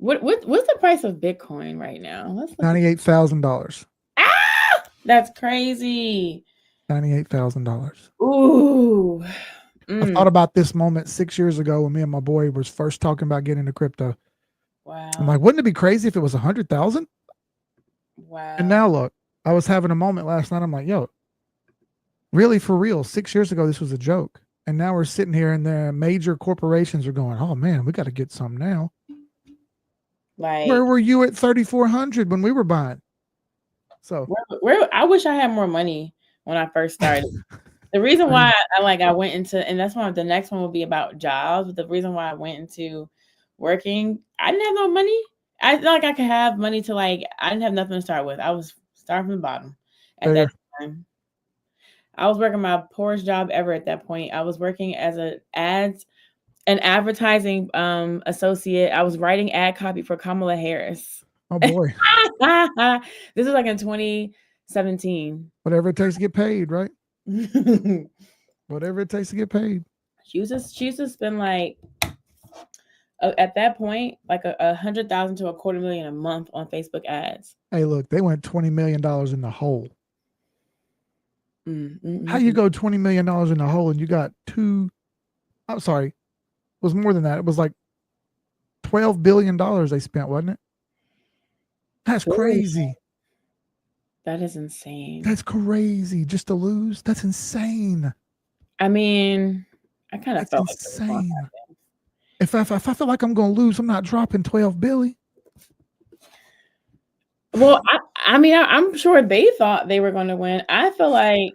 What's the price of Bitcoin right now? Let's look at $98,000. that's crazy. $98,000. Ooh. I Mm, thought about this moment 6 years ago when me and my boy was first talking about getting into crypto. I'm wow. like, wouldn't it be crazy if it was 100,000? And Wow. now look, I was having a moment last night. I'm like, yo, really for real? 6 years ago, this was a joke. And now we're sitting here and the major corporations are going, oh man, we got to get some now. Where Like were you at 3,400 when we were buying? So, where I wish I had more money when I first started. The reason why I went into, and that's one of the next one will be about jobs. But the reason why I went into working, I didn't have no money. I not like I could have money to like. I didn't have nothing to start with. I was starting from the bottom at that fair. time. I was working my poorest job ever at that point. I was working as an advertising associate. I was writing ad copy for Kamala Harris. Oh boy. This is like in 2017. Whatever it takes to get paid, right? Whatever it takes to get paid. She used to spend like at that point like 100,000 to a quarter million a month on Facebook ads. Hey, look, they went $20 million in the hole. Mm, mm, How mm, you mm. go $20 million in the hole and you got two? I'm sorry, it was more than that. It was like $12 billion they spent, wasn't it? That's Billion. crazy. That is insane. That's crazy. Just to lose. That's insane. I mean, I kind of That's felt like it was going to insane. happen. If I feel like I'm gonna lose, I'm not dropping 12 billion. Well, I'm sure they thought they were going to win. I feel like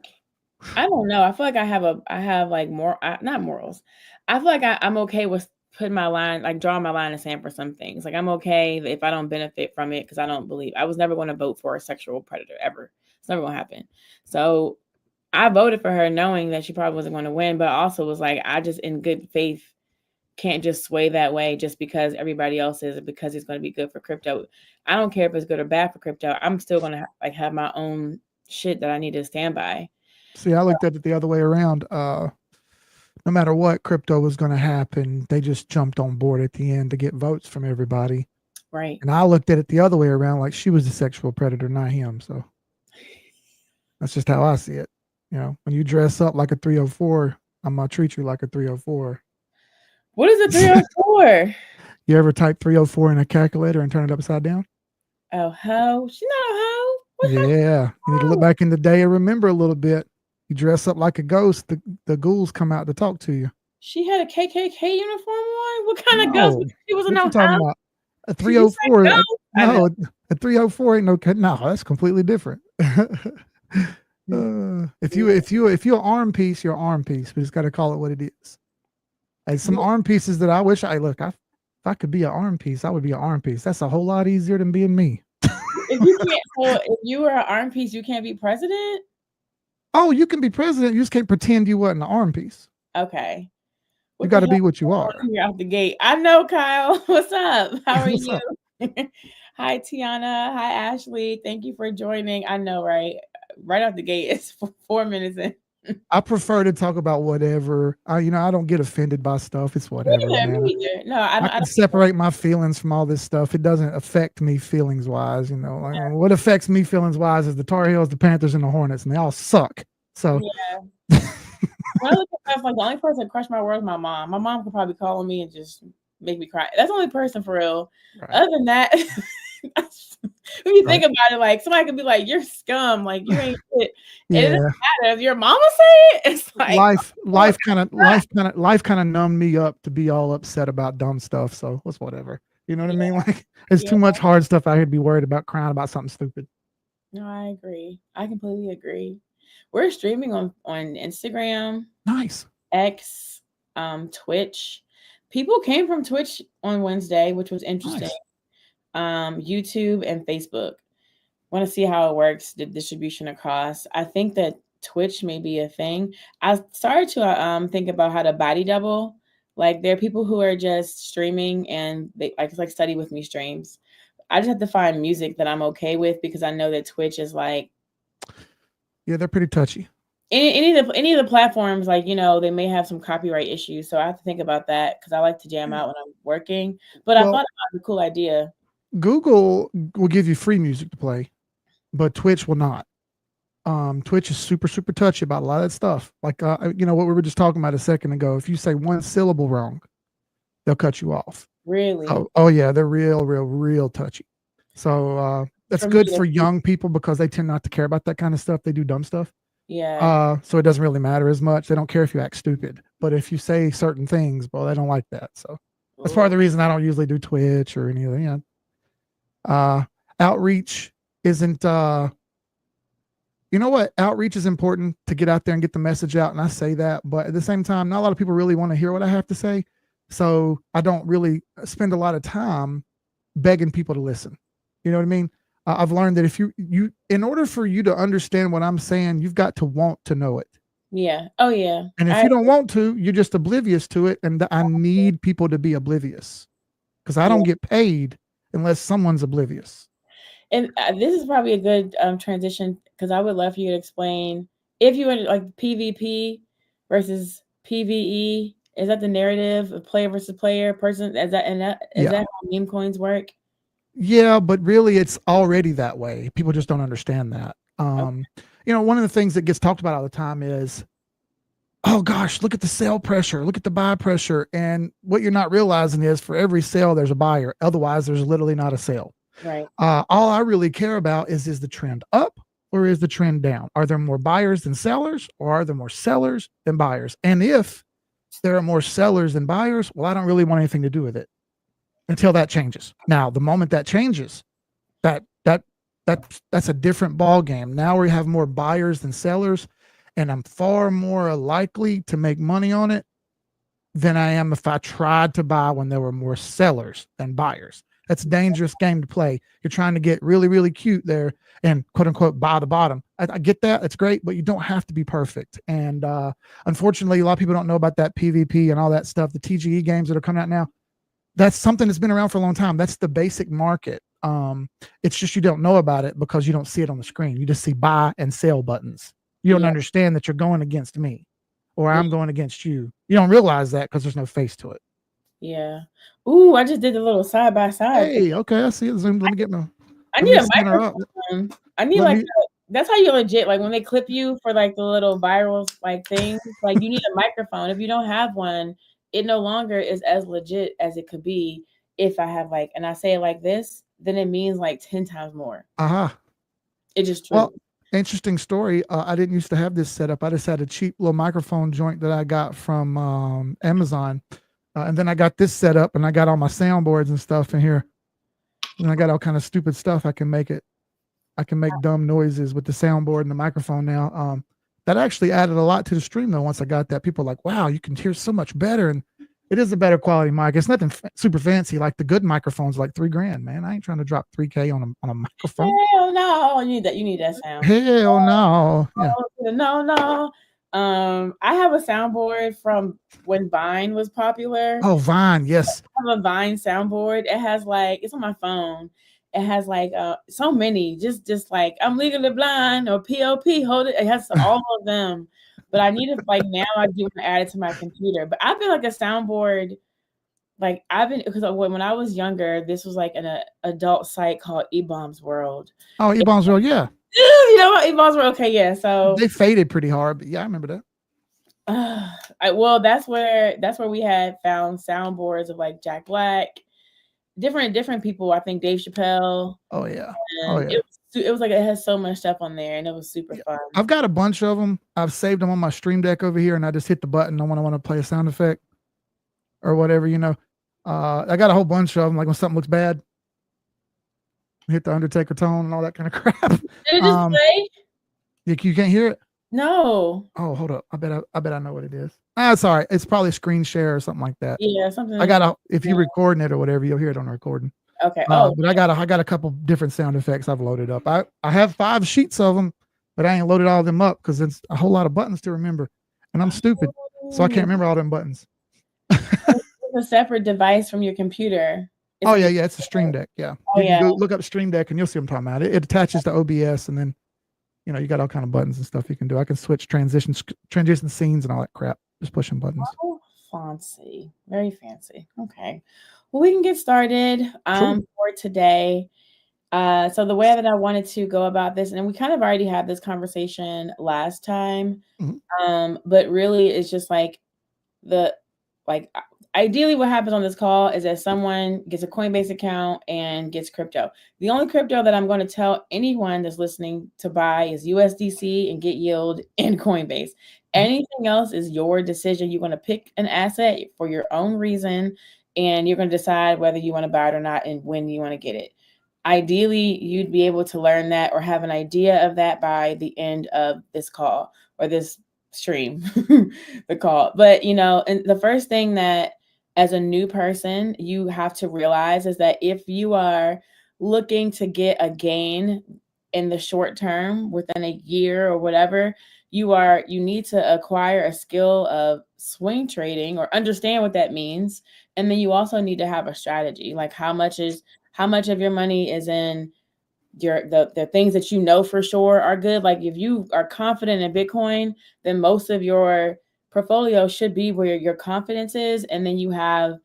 I don't know. I feel like I have like more not morals. I feel like I'm okay with putting my line, like drawing my line in the sand for some things. Like I'm okay if I don't benefit from it because I don't believe I was never going to vote for a sexual predator ever. It's never going to happen. So I voted for her knowing that she probably wasn't going to win, but also was like I just in good faith can't just sway that way just because everybody else is because it's going to be good for crypto. I don't care if it's good or bad for crypto. I'm still going to like have my own shit that I need to stand by. See, I looked at it the other way around. No matter what crypto was going to happen, they just jumped on board at the end to get votes from everybody. Right. And I looked at it the other way around, like she was the sexual predator, not him. So that's just how I see it. When you dress up like a 304, I'm gonna treat you like a 304. What is a 304? You ever type 304 in a calculator and turn it upside down? Oh, ho. She's not a hoe. What's Yeah. You need to look hoe? back in the day and remember a little bit. You dress up like a ghost, the ghouls come out to talk to you. She had a KKK uniform on? What kind of ghost? No. She wasn't What you no talking hoe. about? A You said 304. ghost. I know. No, a 304 ain't no. No, that's completely different. Mm, If you yeah. if you if you're arm piece, you're arm piece. We just got to call it what it is. And some arm pieces that I wish I look. If I could be an arm piece, I would be an arm piece. That's a whole lot easier than being me. If you were an arm piece, you can't be president? Oh, you can be president. You just can't pretend you wasn't an arm piece. Okay. You What got the to hell be what you is going are. on here out the gate? I know, Kyle. What's up? How are What's you? up? Hi, Tiana. Hi, Ashley. Thank you for joining. I know, right? Right out the gate, it's 4 minutes in. I prefer to talk about whatever. I don't get offended by stuff. It's Me whatever, neither. man. Me neither. No, I I don't. I can don't. separate my feelings from all this stuff. It doesn't affect me feelings wise. Like what affects me feelings wise is the Tar Heels, the Panthers, and the Hornets, and they all suck. So Yeah. When I look at stuff, like the only person that crushed my world is my mom. My mom could probably call on me and just make me cry. That's the only person for real. right, Other than that, when you right, think about it, like somebody could be like, "You're scum," like you ain't shit. And it doesn't yeah. matter if your mama say it. It's like, Life, oh, life kind of, life kind of, life kind of numbed me up to be all upset about dumb stuff. So it's whatever. You know what I yeah, mean? Like, there's yeah. too much hard stuff out here to be worried about crying about something stupid. No, I agree. I completely agree. We're streaming on Instagram, Nice, X, Twitch. People came from Twitch on Wednesday, which was interesting. nice. YouTube and Facebook. Want to see how it works, the distribution across. I think that Twitch may be a thing. I started to think about how to body double. Like there are people who are just streaming and they like it's like study with me streams. I just have to find music that I'm okay with because I know that Twitch is like Yeah, they're pretty touchy. any of the platforms, like, you know, they may have some copyright issues, so I have to think about that because I like to jam out when I'm working. But I thought Well, it was a cool idea. Google will give you free music to play, but Twitch will not. Twitch is super, super touchy about a lot of that stuff. Like, you know, what we were just talking about a second ago. If you say one syllable wrong, they'll cut you off. Really, Oh yeah, they're real, real, real touchy. So that's for me, good for young people because they tend not to care about that kind of stuff. They do dumb stuff. yeah. So it doesn't really matter as much. They don't care if you act stupid. But if you say certain things, well, they don't like that. So that's part of Ooh, the reason I don't usually do Twitch or anything. You know, outreach isn't you know what? Outreach is important to get out there and get the message out. And I say that, but at the same time, not a lot of people really want to hear what I have to say. So I don't really spend a lot of time begging people to listen. You know what I mean? I've learned that if in order for you to understand what I'm saying, you've got to want to know it. yeah. Oh, yeah. And if you don't want to, you're just oblivious to it. And I need people to be oblivious because I Yeah. don't get paid unless someone's oblivious. And this is probably a good transition because I would love for you to explain if you were like PvP versus PvE. Is that the narrative of player versus player person? Is that how meme coins work? Yeah, but really it's already that way. People just don't understand that. Okay. You know, one of the things that gets talked about all the time is, oh gosh, look at the sell pressure, look at the buy pressure. And what you're not realizing is for every sale, there's a buyer. Otherwise, there's literally not a sale. Right. All I really care about is the trend up or is the trend down? Are there more buyers than sellers or are there more sellers than buyers? And if there are more sellers than buyers, well, I don't really want anything to do with it until that changes. Now, the moment that changes, that's a different ball game. Now we have more buyers than sellers, and I'm far more likely to make money on it than I am if I tried to buy when there were more sellers than buyers. That's a dangerous game to play. You're trying to get really, really cute there and quote unquote buy the bottom. I get that. It's great, but you don't have to be perfect. And unfortunately, a lot of people don't know about that PvP and all that stuff. The TGE games that are coming out now, that's something that's been around for a long time. That's the basic market. It's just you don't know about it because you don't see it on the screen. You just see buy and sell buttons. You don't understand that you're going against me or I'm going against you. You don't realize that because there's no face to it. Yeah. Ooh, I just did a little side by side. Hey, okay, I see it. Zoom. Let me get my. I need a microphone. I need that's how you legit, like when they clip you for like the little viral like things, like you need a microphone. If you don't have one, it no longer is as legit as it could be. If I have like, and I say it like this, then it means like 10 times more. It just true. Well, interesting story. I didn't used to have this set up. I just had a cheap little microphone joint that I got from Amazon. And then I got this set up and I got all my soundboards and stuff in here. And I got all kind of stupid stuff. I can make dumb noises with the soundboard and the microphone now. That actually added a lot to the stream though. Once I got that, people are like, wow, you can hear so much better. And it is a better quality mic. It's nothing super fancy. Like the good microphones, like $3,000, man. I ain't trying to drop $3,000 on a microphone. Hell no. You need that sound. Hell no. Yeah. No. I have a soundboard from when Vine was popular. Oh, Vine, yes. I have a Vine soundboard. It has like, it's on my phone. It has like so many, just like I'm legally blind or POP, hold it. It has all of them. But I need to like now I do want to add it to my computer. But I've been like a soundboard, like because when I was younger, this was like an adult site called eBaum's World. Oh, eBaum's World, yeah. You know what? eBaum's World, okay, yeah. So they faded pretty hard, but yeah, I remember that. Well, that's where we had found soundboards of like Jack Black, different people. I think Dave Chappelle. Oh yeah. It was like it has so much stuff on there, and it was super fun. I've got a bunch of them. I've saved them on my Stream Deck over here, and I just hit the button when I want to play a sound effect or whatever, you know. I got a whole bunch of them. Like when something looks bad, hit the Undertaker tone and all that kind of crap. Did it just play? You can't hear it? No. Oh, hold up. I bet I know what it is. It's all right. It's probably a screen share or something like that. Yeah, something. If you're recording it or whatever, you'll hear it on the recording. Okay. But I got a couple different sound effects I've loaded up. I have 5 sheets of them, but I ain't loaded all of them up because it's a whole lot of buttons to remember, and I'm stupid, so I can't remember all them buttons. It's a separate device from your computer. It's a Stream Deck. Yeah. Oh, you can go look up Stream Deck and you'll see what I'm talking about. It attaches to OBS and then You know, you got all kind of buttons and stuff you can do. I can switch transition scenes and all that crap. Just pushing buttons. Oh, fancy. Very fancy. Okay. Well, we can get started for today. So the way that I wanted to go about this, and we kind of already had this conversation last time, but really it's just like ideally what happens on this call is that someone gets a Coinbase account and gets crypto. The only crypto that I'm going to tell anyone that's listening to buy is USDC and get yield in Coinbase. Anything else is your decision. You're going to pick an asset for your own reason, and you're going to decide whether you want to buy it or not and when you want to get it. Ideally, you'd be able to learn that or have an idea of that by the end of this call or this stream, the call. But, you know, and the first thing that as a new person, you have to realize is that if you are looking to get a gain in the short term within a year or whatever, you need to acquire a skill of swing trading or understand what that means. And then you also need to have a strategy, like how much of your money is in the things that you know for sure are good. Like if you are confident in Bitcoin, then most of your portfolio should be where your confidence is. And then you have,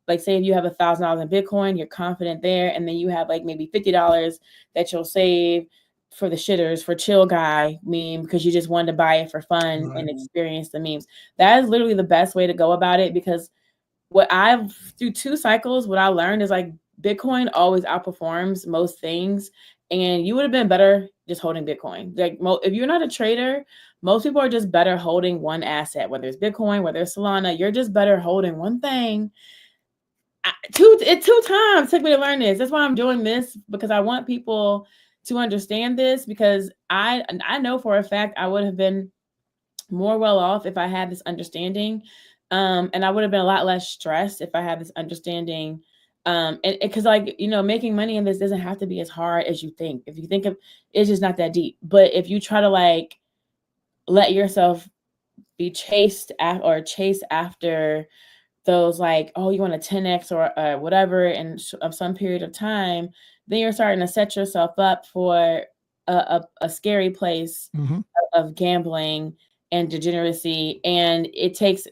like, say if you have $1,000 in Bitcoin, you're confident there. And then you have like maybe $50 that you'll save for the shitters, for chill guy meme, because you just wanted to buy it for fun and experience the memes. That is literally the best way to go about it, because through 2 cycles, what I learned is like Bitcoin always outperforms most things. And you would have been better just holding Bitcoin. Like if you're not a trader, most people are just better holding one asset, whether it's Bitcoin, whether it's Solana. You're just better holding one thing. It 2 times took me to learn this. That's why I'm doing this, because I want people to understand this, because I know for a fact I would have been more well off if I had this understanding. And I would have been a lot less stressed if I had this understanding. And because, like, you know, making money in this doesn't have to be as hard as you think. If you think of it's just not that deep. But if you try to like let yourself be chase after those, like, oh, you want a 10x or whatever in some period of time, then you're starting to set yourself up for a scary place of gambling and degeneracy. And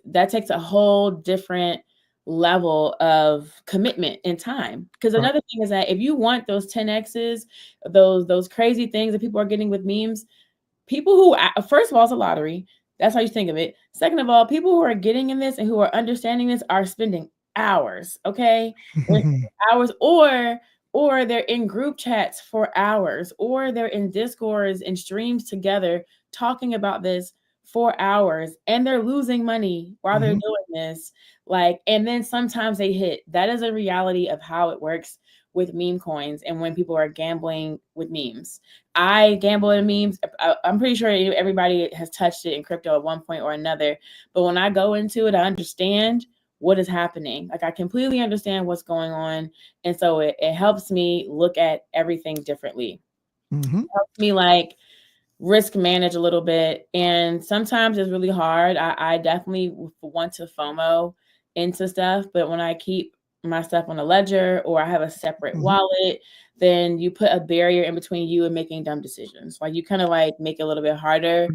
that takes a whole different level of commitment and time. Because another thing is that if you want those 10x's, those crazy things that people are getting with memes, people who, first of all, it's a lottery. That's how you think of it. Second of all, people who are getting in this and who are understanding this are spending hours, okay? Hours, or they're in group chats for hours, or they're in Discords and streams together talking about this for hours, and they're losing money while they're doing this. Like, and then sometimes they hit. That is a reality of how it works with meme coins and when people are gambling with memes. I gamble in memes. I'm pretty sure everybody has touched it in crypto at one point or another. But when I go into it, I understand what is happening. Like, I completely understand what's going on. And so it helps me look at everything differently. It helps me like risk manage a little bit. And sometimes it's really hard. I definitely want to FOMO into stuff. But when I keep my stuff on a ledger or I have a separate wallet, then you put a barrier in between you and making dumb decisions. Like, you kind of like make it a little bit harder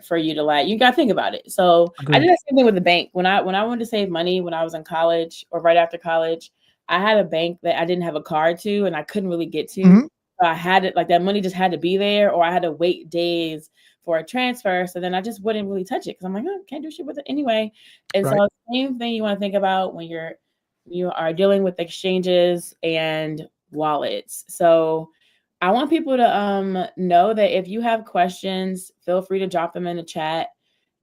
for you to, like, you got to think about it. So I did the same thing with the bank. When I wanted to save money when I was in college or right after college, I had a bank that I didn't have a card to and I couldn't really get to. So I had it, like, that money just had to be there, or I had to wait days for a transfer. So then I just wouldn't really touch it because I'm like, oh, can't do shit with it anyway. And so same thing you want to think about when you are dealing with exchanges and wallets. So I want people to know that if you have questions, feel free to drop them in the chat.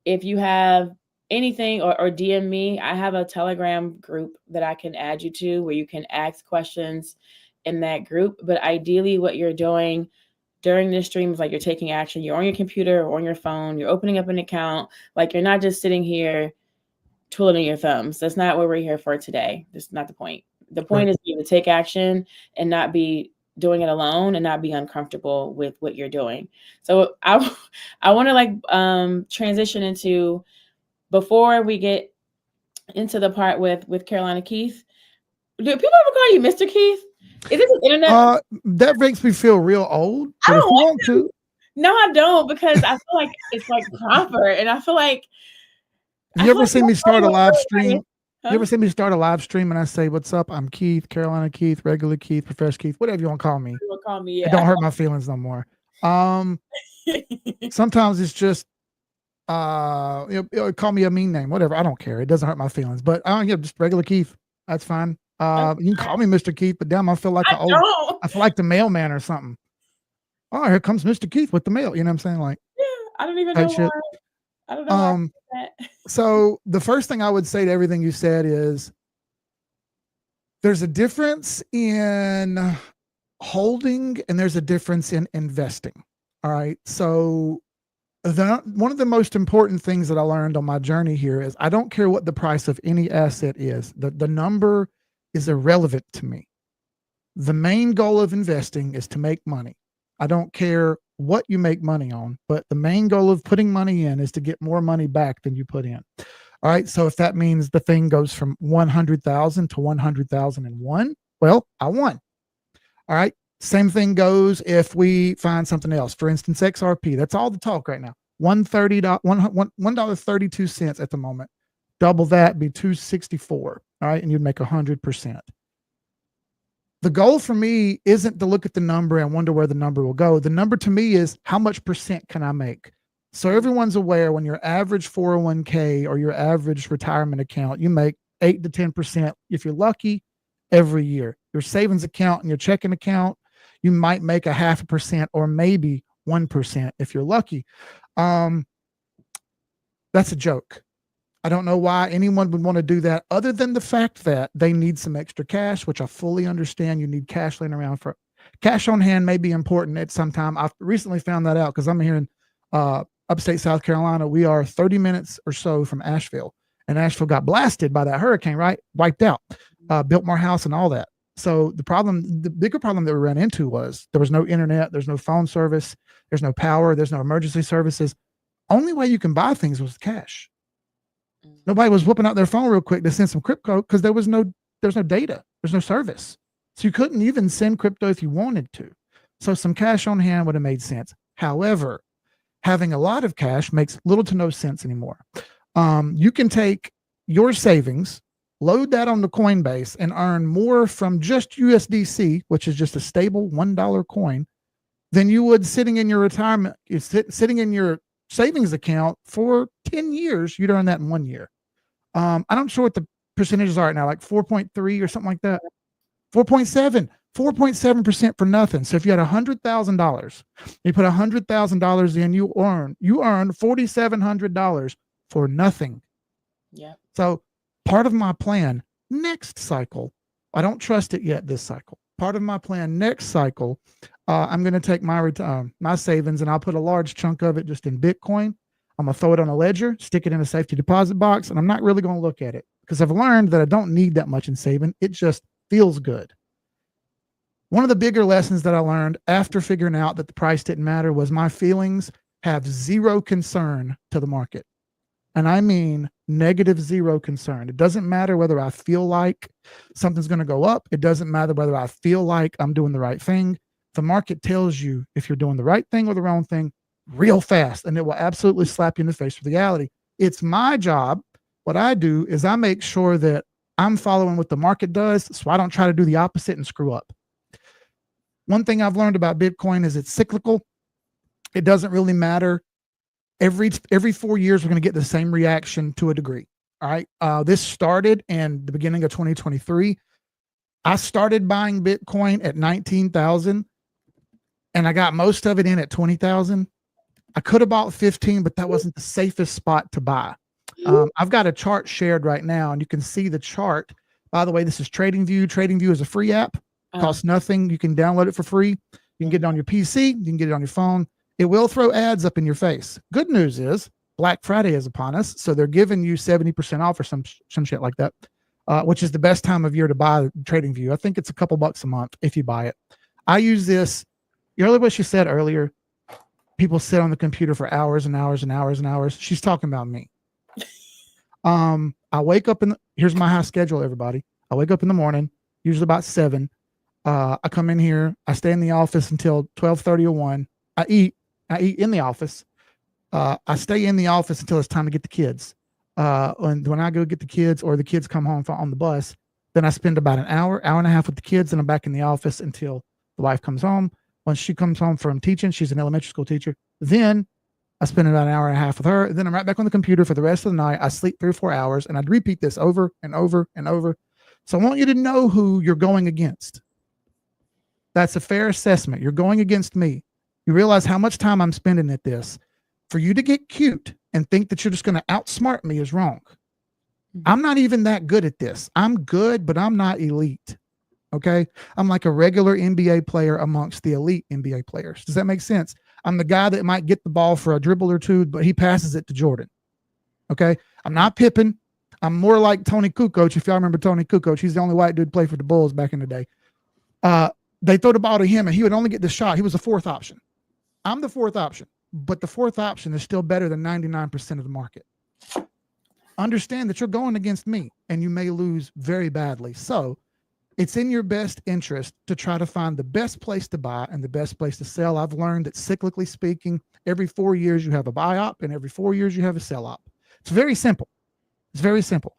If you have anything, or DM me, I have a Telegram group that I can add you to where you can ask questions in that group. But ideally what you're doing during this stream is like you're taking action. You're on your computer or on your phone, you're opening up an account. Like, you're not just sitting here twiddling your thumbs. That's not what we're here for today. That's not the point. The point is to take action and not be doing it alone and not be uncomfortable with what you're doing. So I want to like transition into, before we get into the part with Carolina Keith. Do people ever call you Mr. Keith? Is this an internet? That makes me feel real old. I don't want to. No, I don't, because I feel like it's like comfort, and I feel like You ever seen me start a live everybody. stream? You ever seen me start a live stream and I say, "What's up? I'm Keith, Carolina Keith, regular Keith, Professor Keith, whatever you want to call me." People call me, It yeah. don't hurt my feelings no more. Sometimes it's just call me a mean name, whatever. I don't care. It doesn't hurt my feelings. But yeah, just regular Keith. That's fine. You can call me Mr. Keith, but damn, I feel like I feel like the mailman or something. Oh, here comes Mr. Keith with the mail. You know what I'm saying? Like, yeah, I don't even know why. I don't know why I did that. So the first thing I would say to everything you said is there's a difference in holding and there's a difference in investing. All right. So one of the most important things that I learned on my journey here is I don't care what the price of any asset is. The number is irrelevant to me. The main goal of investing is to make money. I don't care what you make money on, but the main goal of putting money in is to get more money back than you put in. All right. So if that means the thing goes from 100,000 to 100,001, well, I won. All right. Same thing goes if we find something else. For instance, XRP. That's all the talk right now. $1.32 at the moment. Double that, be 264. All right. And you'd make 100%. The goal for me isn't to look at the number and wonder where the number will go. The number to me is how much percent can I make? So everyone's aware when your average 401k or your average retirement account, you make 8 to 10%, if you're lucky, every year. Your savings account and your checking account, you might make 0.5% or maybe 1% if you're lucky. That's a joke. I don't know why anyone would want to do that other than the fact that they need some extra cash, which I fully understand. You need cash laying around. For cash on hand may be important at some time. I've recently found that out because I'm here in upstate South Carolina. We are 30 minutes or so from Asheville, and Asheville got blasted by that hurricane, right? Wiped out, Biltmore House and all that. So the bigger problem that we ran into was there was no internet, there's no phone service, there's no power, there's no emergency services. Only way you can buy things was cash. Nobody was whipping out their phone real quick to send some crypto because there's no data, there's no service. So you couldn't even send crypto if you wanted to. So some cash on hand would have made sense. However, having a lot of cash makes little to no sense anymore. You can take your savings, load that on the Coinbase, and earn more from just USDC, which is just a stable $1 coin, than you would sitting in your retirement, sitting in your savings account for 10 years. You'd earn that in 1 year. I'm not sure what the percentages are right now, like 4.3 or something like that. 4.7% for nothing. So if you had $100,000, you put $100,000 in, you earn $4,700 for nothing. Yeah. So part of my plan next cycle, I don't trust it yet this cycle. Part of my plan next cycle, I'm going to take my savings and I'll put a large chunk of it just in Bitcoin. I'm going to throw it on a ledger, stick it in a safety deposit box, and I'm not really going to look at it because I've learned that I don't need that much in saving. It just feels good. One of the bigger lessons that I learned after figuring out that the price didn't matter was my feelings have zero concern to the market. And I mean negative zero concern. It doesn't matter whether I feel like something's going to go up. It doesn't matter whether I feel like I'm doing the right thing. The market tells you if you're doing the right thing or the wrong thing real fast, and it will absolutely slap you in the face with reality. It's my job. What I do is I make sure that I'm following what the market does, so I don't try to do the opposite and screw up. One thing I've learned about Bitcoin is it's cyclical. It doesn't really matter. Every 4 years, we're going to get the same reaction to a degree. All right. This started in the beginning of 2023. I started buying Bitcoin at 19,000 and I got most of it in at 20,000. I could have bought 15, but that wasn't the safest spot to buy. I've got a chart shared right now and you can see the chart. By the way, this is TradingView. TradingView is a free app. Costs nothing. You can download it for free. You can get it on your PC. You can get it on your phone. It will throw ads up in your face. Good news is Black Friday is upon us. So they're giving you 70% off or some shit like that, which is the best time of year to buy TradingView. I think it's a couple bucks a month if you buy it. I use this. Earlier, what she said earlier, people sit on the computer for hours and hours and hours and hours. She's talking about me. I wake up here's my high schedule, everybody. I wake up in the morning, usually about 7. I come in here. I stay in the office until 12:30 or 1. I eat. I eat in the office. I stay in the office until it's time to get the kids. And when I go get the kids or the kids come home on the bus, then I spend about an hour and a half with the kids, and I'm back in the office until the wife comes home. Once she comes home from teaching, she's an elementary school teacher. Then I spend about an hour and a half with her. Then I'm right back on the computer for the rest of the night. I sleep 3 or 4 hours, and I'd repeat this over and over and over. So I want you to know who you're going against. That's a fair assessment. You're going against me. You realize how much time I'm spending at this. For you to get cute and think that you're just going to outsmart me is wrong. I'm not even that good at this. I'm good, but I'm not elite. Okay. I'm like a regular NBA player amongst the elite NBA players. Does that make sense? I'm the guy that might get the ball for a dribble or two, but he passes it to Jordan. Okay. I'm not Pippen. I'm more like Tony Kukoc. If y'all remember Tony Kukoc, he's the only white dude to play for the Bulls back in the day. They throw the ball to him and he would only get the shot. He was the fourth option. I'm the fourth option, but the fourth option is still better than 99% of the market. Understand that you're going against me and you may lose very badly. So it's in your best interest to try to find the best place to buy and the best place to sell. I've learned that cyclically speaking, every 4 years you have a buy op and every 4 years you have a sell op. It's very simple. It's very simple.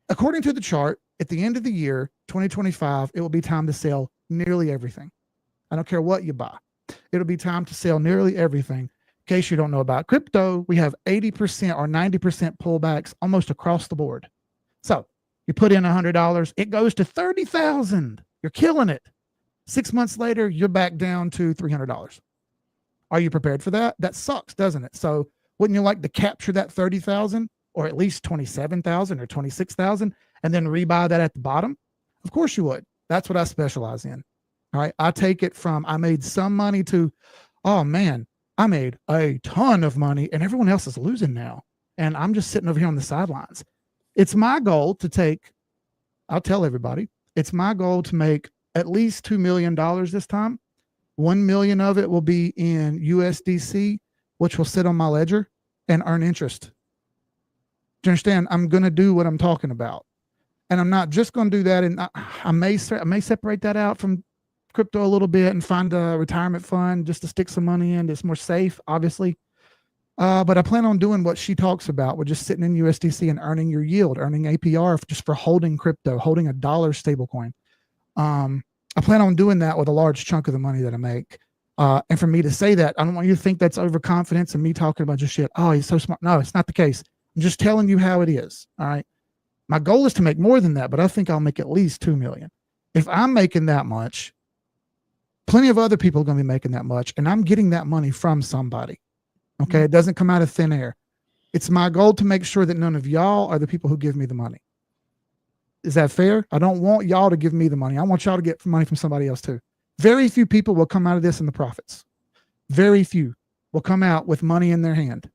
According to the chart, at the end of the year, 2025, it will be time to sell nearly everything. I don't care what you buy. It'll be time to sell nearly everything. In case you don't know about crypto, we have 80% or 90% pullbacks almost across the board. So you put in $100, it goes to $30,000. You're killing it. 6 months later, you're back down to $300. Are you prepared for that? That sucks, doesn't it? So wouldn't you like to capture that 30,000 or at least 27,000 or 26,000 and then rebuy that at the bottom? Of course you would. That's what I specialize in. All right. I take it from I made some money to, oh man, I made a ton of money and everyone else is losing now. And I'm just sitting over here on the sidelines. It's my goal to take, I'll tell everybody, it's my goal to make at least $2 million this time. 1 million of it will be in USDC, which will sit on my ledger and earn interest. Do you understand? I'm going to do what I'm talking about. And I'm not just going to do that. And I may separate that out from crypto a little bit and find a retirement fund just to stick some money in. It's more safe, obviously. But I plan on doing what she talks about, with just sitting in USDC and earning your yield, earning APR just for holding crypto, holding a dollar stablecoin. I plan on doing that with a large chunk of the money that I make. And for me to say that, I don't want you to think that's overconfidence and me talking about just shit. Oh, he's so smart. No, it's not the case. I'm just telling you how it is. All right. My goal is to make more than that, but I think I'll make at least 2 million. If I'm making that much, plenty of other people are going to be making that much, and I'm getting that money from somebody. Okay. It doesn't come out of thin air. It's my goal to make sure that none of y'all are the people who give me the money. Is that fair? I don't want y'all to give me the money. I want y'all to get money from somebody else too. Very few people will come out of this in the profits. Very few will come out with money in their hand.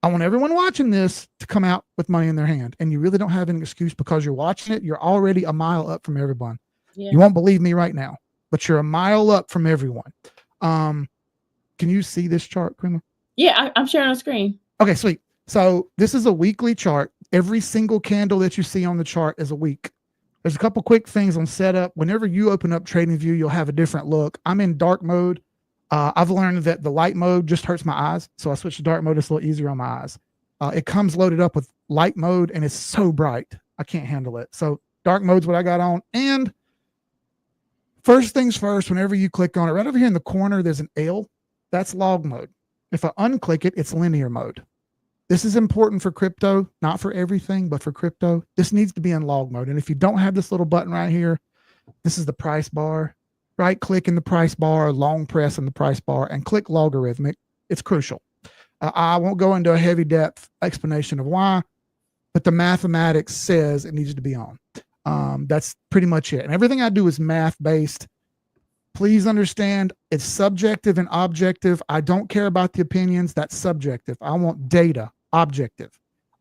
I want everyone watching this to come out with money in their hand. And you really don't have an excuse because you're watching it. You're already a mile up from everyone. Yeah. You won't believe me right now, but you're a mile up from everyone. Can you see this chart, Quinlan? Yeah, I'm sharing on screen. Okay, sweet. So this is a weekly chart. Every single candle that you see on the chart is a week. There's a couple quick things on setup. Whenever you open up TradingView, you'll have a different look. I'm in dark mode. I've learned that the light mode just hurts my eyes. So I switched to dark mode. It's a little easier on my eyes. It comes loaded up with light mode and it's so bright. I can't handle it. So dark mode's what I got on. And first things first, whenever you click on it, right over here in the corner, there's an L. That's log mode. If I unclick it, it's linear mode. This is important for crypto, not for everything, but for crypto. This needs to be in log mode. And if you don't have this little button right here, this is the price bar. Right click in the price bar, long press in the price bar, and click logarithmic. It's crucial. I won't go into a heavy depth explanation of why, but the mathematics says it needs to be on. That's pretty much it. And everything I do is math based. Please understand it's subjective and objective. I don't care about the opinions. That's subjective. I want data, objective,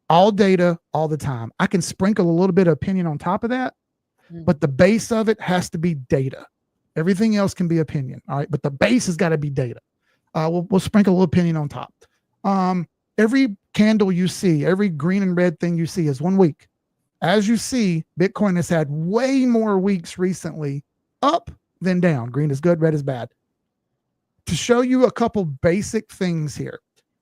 all data all the time. I can sprinkle a little bit of opinion on top of that, but the base of it has to be data. Everything else can be opinion. All right. But the base has got to be data. We'll sprinkle a little opinion on top. Every candle you see, every green and red thing you see is 1 week. As you see, Bitcoin has had way more weeks recently up than down. Green is good, red is bad. to show you a couple basic things here.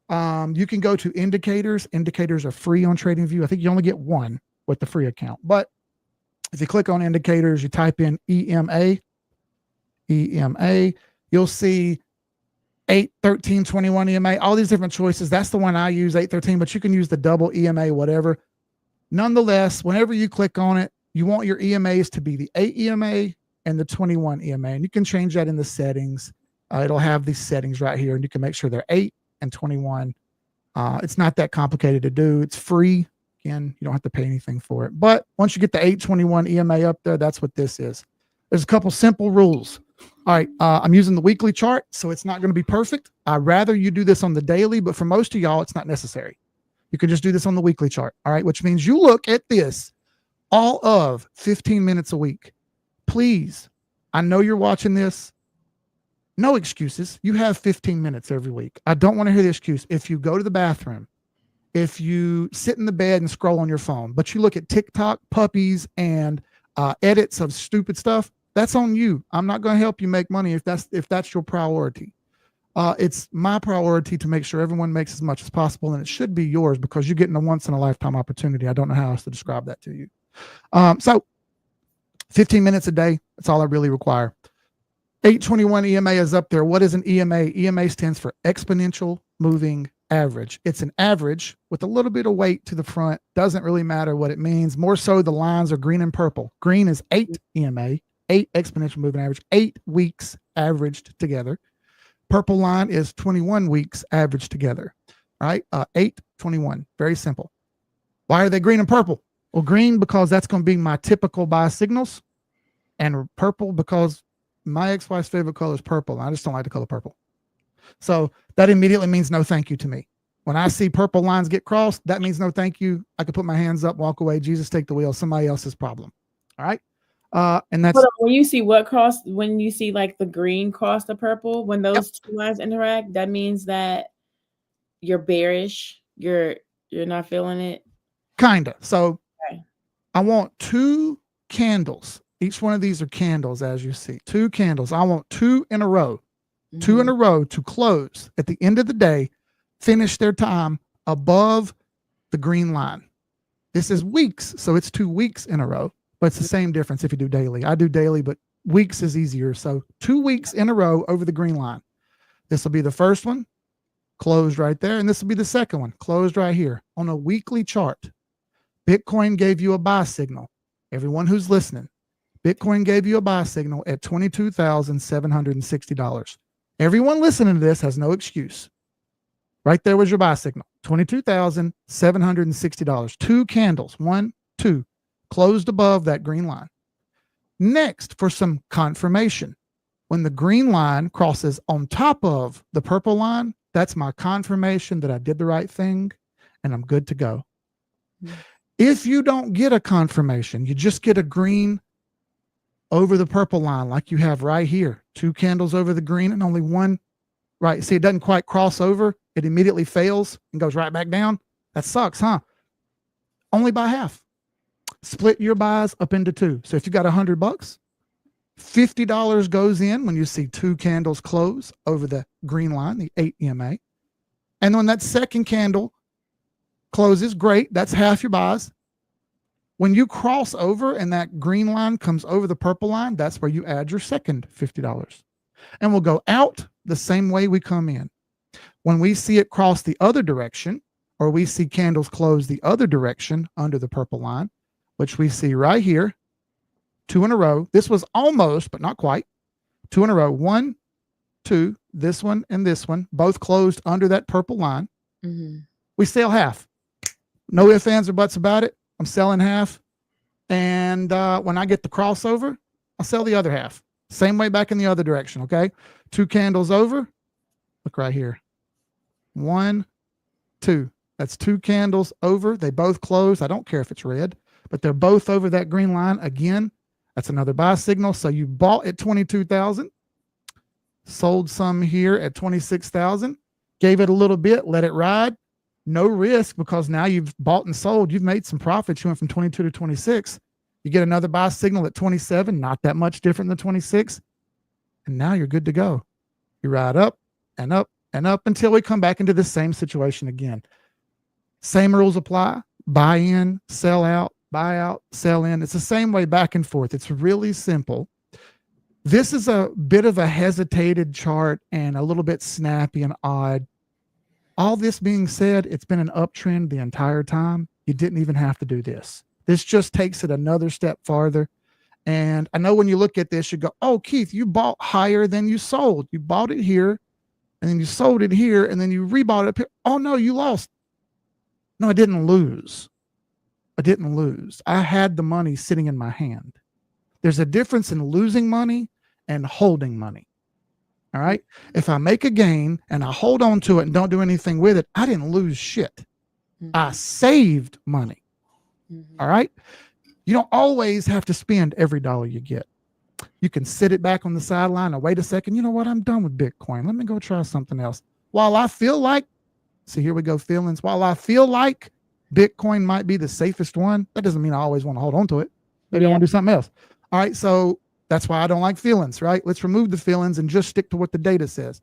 You can go to indicators. Indicators are free on TradingView. I think you only get one with the free account. But if you click on indicators, you type in EMA, you'll see 8, 13, 21 EMA, all these different choices. That's the one I use, 8, 13, but you can use the double EMA, whatever. Nonetheless, whenever you click on it, you want your EMAs to be the 8 EMA and the 21 EMA. And you can change that in the settings. It'll have these settings right here, and you can make sure they're 8 and 21. It's not that complicated to do. It's free. Again, you don't have to pay anything for it. But once you get the 821 EMA up there, that's what this is. There's a couple simple rules. All right, I'm using the weekly chart, so it's not going to be perfect. I'd rather you do this on the daily, but for most of y'all, it's not necessary. You can just do this on the weekly chart, all right, which means you look at this all of 15 minutes a week. Please, I know you're watching this. No excuses. You have 15 minutes every week. I don't want to hear the excuse. If you go to the bathroom, if you sit in the bed and scroll on your phone, but you look at TikTok, puppies, and edits of stupid stuff, that's on you. I'm not going to help you make money if that's your priority. It's my priority to make sure everyone makes as much as possible, and it should be yours because you're getting a once-in-a-lifetime opportunity. I don't know how else to describe that to you. So 15 minutes a day, that's all I really require. 821 EMA is up there. What is an EMA? EMA stands for exponential moving average. It's an average with a little bit of weight to the front. Doesn't really matter what it means. More so the lines are green and purple. Green is 8 EMA, 8 exponential moving average, 8 weeks averaged together. Purple line is 21 weeks averaged together, right? 8, 21, very simple. Why are they green and purple? Well, green because that's going to be my typical buy signals, and purple because my ex-wife's favorite color is purple. I just don't like the color purple. So that immediately means no thank you to me. When I see purple lines get crossed, that means no thank you. I can put my hands up, walk away. Jesus, take the wheel. Somebody else's problem. All right. And that's when you see what cross, when you see like the green cross the purple, when those two lines interact, that means that you're bearish. You're not feeling it. Kinda. So okay. I want 2 candles. Each one of these are candles, as you see. 2 candles. I want 2 in a row. 2 in a row to close at the end of the day, finish their time above the green line. This is weeks, so it's 2 weeks in a row, but it's the same difference if you do daily. I do daily, but weeks is easier. So 2 weeks in a row over the green line. This will be the first one, closed right there, and this will be the second one, closed right here. On a weekly chart, Bitcoin gave you a buy signal. Everyone who's listening, Bitcoin gave you a buy signal at $22,760. Everyone listening to this has no excuse. Right there was your buy signal, $22,760. 2 candles, 1, 2, closed above that green line. Next, for some confirmation, when the green line crosses on top of the purple line, that's my confirmation that I did the right thing and I'm good to go. If you don't get a confirmation, you just get a green over the purple line like you have right here. 2 candles over the green and only 1, right? See, it doesn't quite cross over. It immediately fails and goes right back down. That sucks, huh? Only buy half. Split your buys up into 2. So if you got $100, $50 goes in when you see 2 candles close over the green line, the 8 EMA. And when that second candle closes, great. That's half your buys. When you cross over and that green line comes over the purple line, that's where you add your second $50. And we'll go out the same way we come in. When we see it cross the other direction, or we see candles close the other direction under the purple line, which we see right here, 2 in a row. This was almost, but not quite. 2 in a row. 1, 2, this one and this one, both closed under that purple line. We sell half. No ifs, ands, or buts about it. I'm selling half, and when I get the crossover, I'll sell the other half. Same way back in the other direction, okay? 2 candles over. Look right here. 1, 2. That's 2 candles over. They both close. I don't care if it's red, but they're both over that green line. Again, that's another buy signal. So you bought at 22,000, sold some here at 26,000, gave it a little bit, let it ride. No risk because now you've bought and sold. You've made some profits. You went from 22 to 26. You get another buy signal at 27, not that much different than 26. And now you're good to go. You ride up and up and up until we come back into the same situation again. Same rules apply. Buy in, sell out, buy out, sell in. It's the same way back and forth. It's really simple. This is a bit of a hesitated chart and a little bit snappy and odd. All this being said, it's been an uptrend the entire time. You didn't even have to do this. This just takes it another step farther. And I know when you look at this, you go, oh, Keith, you bought higher than you sold. You bought it here, and then you sold it here, and then you rebought it up here. Oh, no, you lost. No, I didn't lose. I didn't lose. I had the money sitting in my hand. There's a difference in losing money and holding money. All right. If I make a gain and I hold on to it and don't do anything with it, I didn't lose shit. I saved money. All right. You don't always have to spend every dollar you get. You can sit it back on the sideline and wait a second. You know what? I'm done with Bitcoin. Let me go try something else. While I feel like, see, here we go, feelings. While I feel like Bitcoin might be the safest one, that doesn't mean I always want to hold on to it. Maybe I want to do something else. All right. So that's why I don't like feelings, right? Let's remove the feelings and just stick to what the data says.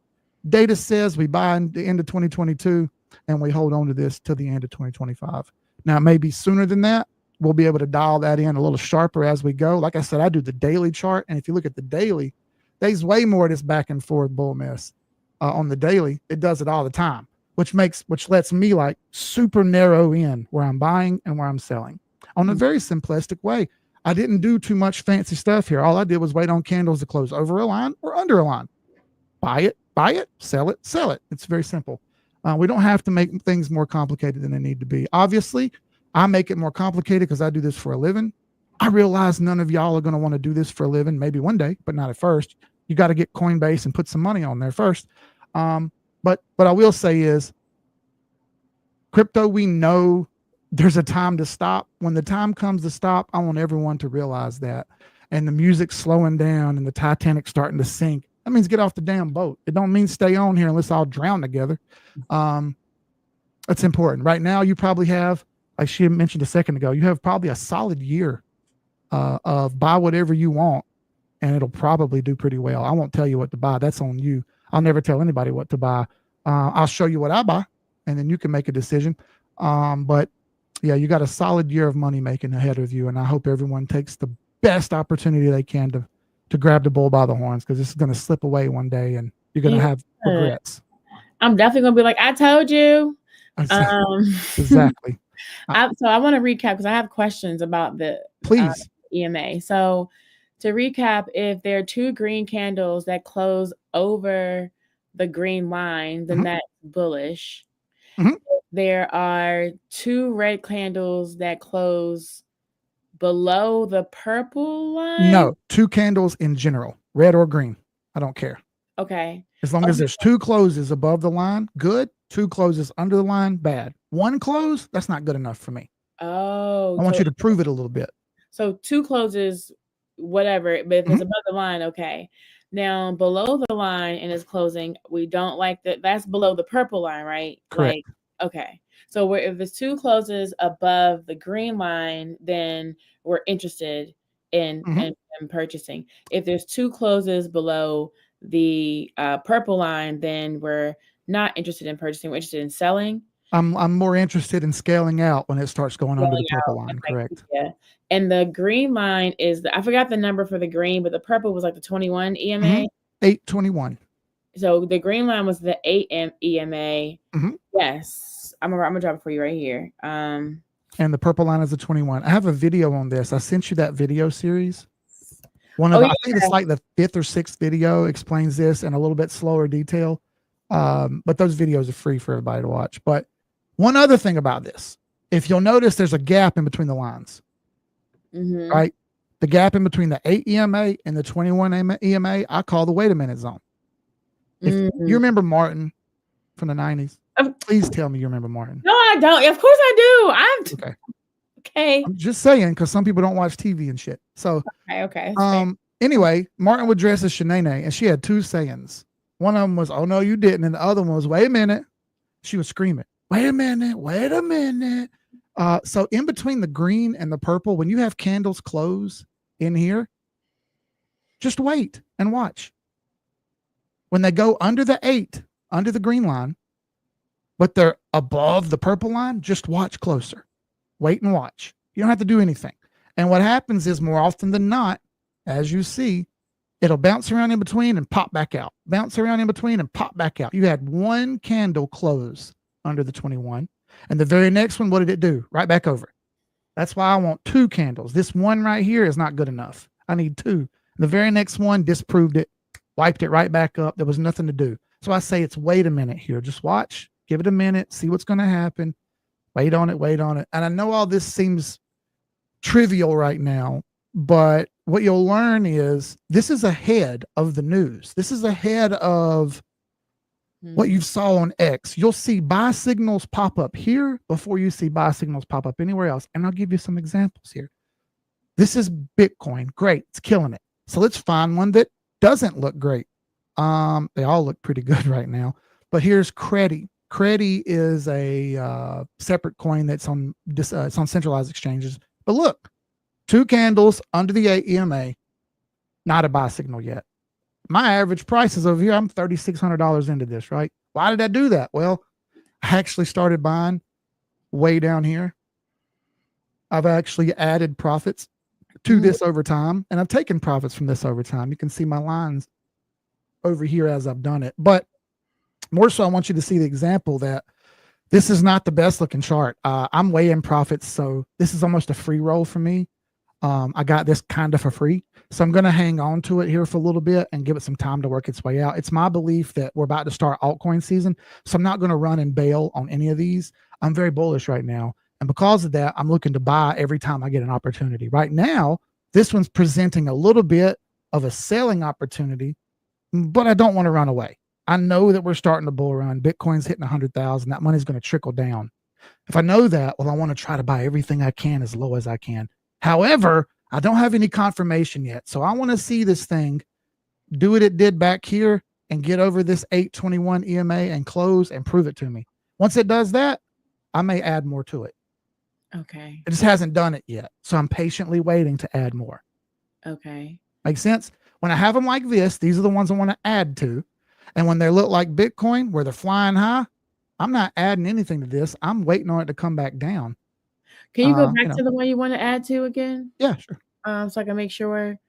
Data says we buy in the end of 2022 and we hold on to this till the end of 2025. Now, maybe sooner than that, we'll be able to dial that in a little sharper as we go. Like I said, I do the daily chart. And if you look at the daily, there's way more of this back and forth bull mess on the daily. It does it all the time, which lets me like super narrow in where I'm buying and where I'm selling on a very simplistic way. I didn't do too much fancy stuff here. All I did was wait on candles to close over a line or under a line. Buy it, sell it, sell it. It's very simple. We don't have to make things more complicated than they need to be. Obviously, I make it more complicated because I do this for a living. I realize none of y'all are going to want to do this for a living, maybe one day, but not at first. You got to get Coinbase and put some money on there first. But I will say is crypto, we know there's a time to stop. When the time comes to stop, I want everyone to realize that. And the music's slowing down and the Titanic's starting to sink. That means get off the damn boat. It don't mean stay on here and let's all drown together. That's important. Right now, you probably have, like she mentioned a second ago, you have probably a solid year of buy whatever you want, and it'll probably do pretty well. I won't tell you what to buy. That's on you. I'll never tell anybody what to buy. I'll show you what I buy, and then you can make a decision. But yeah, you got a solid year of money making ahead of you, and I hope everyone takes the best opportunity they can to grab the bull by the horns, because this is going to slip away one day, and you're going to have regrets. I'm definitely going to be like, I told you. Exactly. So I want to recap because I have questions about the EMA. So to recap, if there are two green candles that close over the green line, then that's bullish. There are two red candles that close below the purple line. No, two candles in general, red or green. I don't care. Okay. As long as there's two closes above the line, good. Two closes under the line, bad. One close, that's not good enough for me. Oh. I want you to prove it a little bit. So two closes, whatever, but if it's above the line, okay. Now below the line and it's closing, we don't like that. That's below the purple line, right? Correct. Like, okay. So if it's two closes above the green line, then we're interested in purchasing. If there's two closes below the purple line, then we're not interested in purchasing. We're interested in selling. I'm more interested in scaling out when it starts going under the purple line. Correct. Yeah. And the green line is I forgot the number for the green, but the purple was like the 21 EMA. 821. So the green line was the 8 EMA. Yes. I'm gonna drop it for you right here. And the purple line is a 21. I have a video on this. I sent you that video series. I think it's like the 5th or 6th video explains this in a little bit slower detail. But those videos are free for everybody to watch. But one other thing about this, if you'll notice, there's a gap in between the lines, right? The gap in between the 8 EMA and the 21 EMA, I call the wait a minute zone. If you remember Martin from the 90s, please tell me you remember Martin. No, I don't. Of course I do. Okay. I'm just saying, because some people don't watch TV and shit. So okay. Anyway, Martin would dress as Shanae, and she had two sayings. One of them was, "Oh no, you didn't," and the other one was, "Wait a minute." She was screaming, "Wait a minute, wait a minute." So in between the green and the purple, when you have candles close in here, just wait and watch. When they go under the 8, under the green line, but they're above the purple line, just watch closer. Wait and watch. You don't have to do anything. And what happens is, more often than not, as you see, it'll bounce around in between and pop back out. Bounce around in between and pop back out. You had one candle close under the 21. And the very next one, what did it do? Right back over. That's why I want 2 candles. This one right here is not good enough. I need 2. The very next one disproved it, wiped it right back up. There was nothing to do. So I say it's wait a minute here. Just watch, give it a minute, see what's going to happen. Wait on it, wait on it. And I know all this seems trivial right now, but what you'll learn is this is ahead of the news. This is ahead of what you saw on X. You'll see buy signals pop up here before you see buy signals pop up anywhere else. And I'll give you some examples here. This is Bitcoin. Great. It's killing it. So let's find one that doesn't look great. They all look pretty good right now. But here's Credi. Credi is a separate coin that's on it's on centralized exchanges. But look, 2 candles under the 8 EMA, not a buy signal yet. My average price is over here. I'm $3,600 into this, right? Why did I do that? Well, I actually started buying way down here. I've actually added profits to this over time, and I've taken profits from this over time. You can see my lines over here as I've done it. But more so, I want you to see the example that this is not the best looking chart. I'm way in profits, so this is almost a free roll for me. I got this kind of for free. So I'm going to hang on to it here for a little bit and give it some time to work its way out. It's my belief that we're about to start altcoin season. So I'm not going to run and bail on any of these. I'm very bullish right now. And because of that, I'm looking to buy every time I get an opportunity. Right now, this one's presenting a little bit of a selling opportunity, but I don't want to run away. I know that we're starting the bull run. Bitcoin's hitting 100,000. That money's going to trickle down. If I know that, well, I want to try to buy everything I can as low as I can. However, I don't have any confirmation yet. So I want to see this thing do what it did back here and get over this 821 EMA and close and prove it to me. Once it does that, I may add more to it. Okay. It just hasn't done it yet. So I'm patiently waiting to add more. Okay. Makes sense? When I have them like this, these are the ones I want to add to. And when they look like Bitcoin, where they're flying high, I'm not adding anything to this. I'm waiting on it to come back down. Can you go back to the one you want to add to again? Yeah, sure. So I can make sure.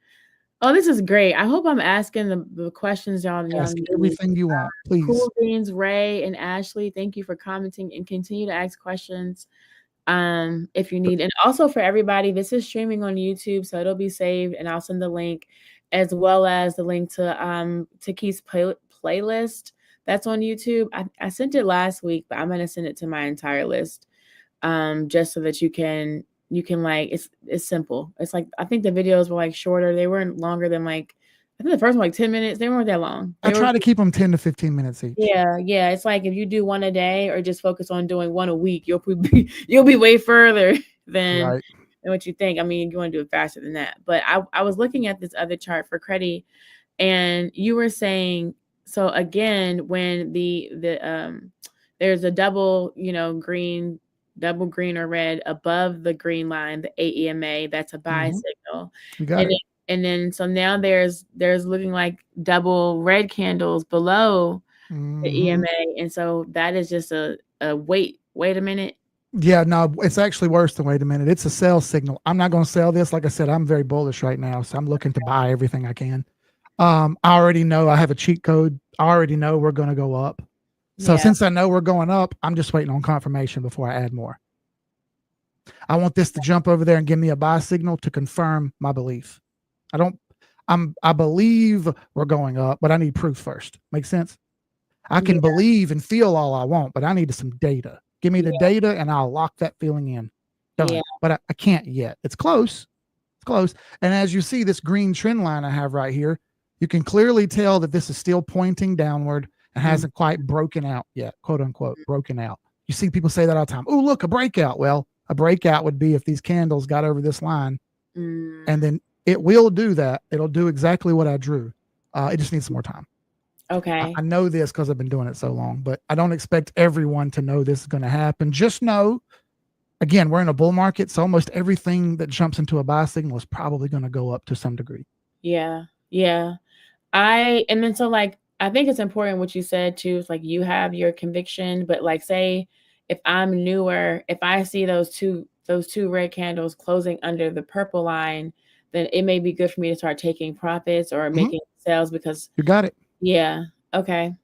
Oh, this is great. I hope I'm asking the questions y'all. Ask everything you want, please. Cool Beans, Ray, and Ashley, thank you for commenting and continue to ask questions if you need. And also for everybody, this is streaming on YouTube, so it'll be saved, and I'll send the link as well as the link to Keith's playlist that's on YouTube. I sent it last week, but I'm gonna send it to my entire list just so that you can like it's simple. It's like I think the videos were like shorter. They weren't longer than like I think the first one like 10 minutes. They weren't that long. I try to keep them 10 to 15 minutes each. Yeah. It's like if you do one a day or just focus on doing one a week, you'll be way further than what you think. I mean, you want to do it faster than that. But I was looking at this other chart for Credi, and you were saying so again when the there's a double green or red above the green line, the AEMA, that's a buy signal. You got it. And then so now there's looking like double red candles below the EMA. And so that is just a wait a minute. Yeah, no, it's actually worse than wait a minute. It's a sell signal. I'm not going to sell this. Like I said, I'm very bullish right now. So I'm looking to buy everything I can. I already know I have a cheat code. I already know we're going to go up. So since I know we're going up, I'm just waiting on confirmation before I add more. I want this to jump over there and give me a buy signal to confirm my belief. I believe we're going up, but I need proof first. Make sense? I can believe and feel all I want, but I need some data. Give me the data and I'll lock that feeling in. Done. But I can't yet. It's close. It's close. And as you see this green trend line I have right here, you can clearly tell that this is still pointing downward and hasn't quite broken out yet, quote unquote, broken out. You see people say that all the time. Oh, look, a breakout. Well, a breakout would be if these candles got over this line, and then it will do that. It'll do exactly what I drew. It just needs some more time. Okay. I know this because I've been doing it so long, but I don't expect everyone to know this is going to happen. Just know, again, we're in a bull market, so almost everything that jumps into a buy signal is probably going to go up to some degree. Yeah. And then so like I think it's important what you said too. It's like you have your conviction, but like say if I'm newer, if I see those two red candles closing under the purple line, then it may be good for me to start taking profits or making sales because You got it. yeah. Okay.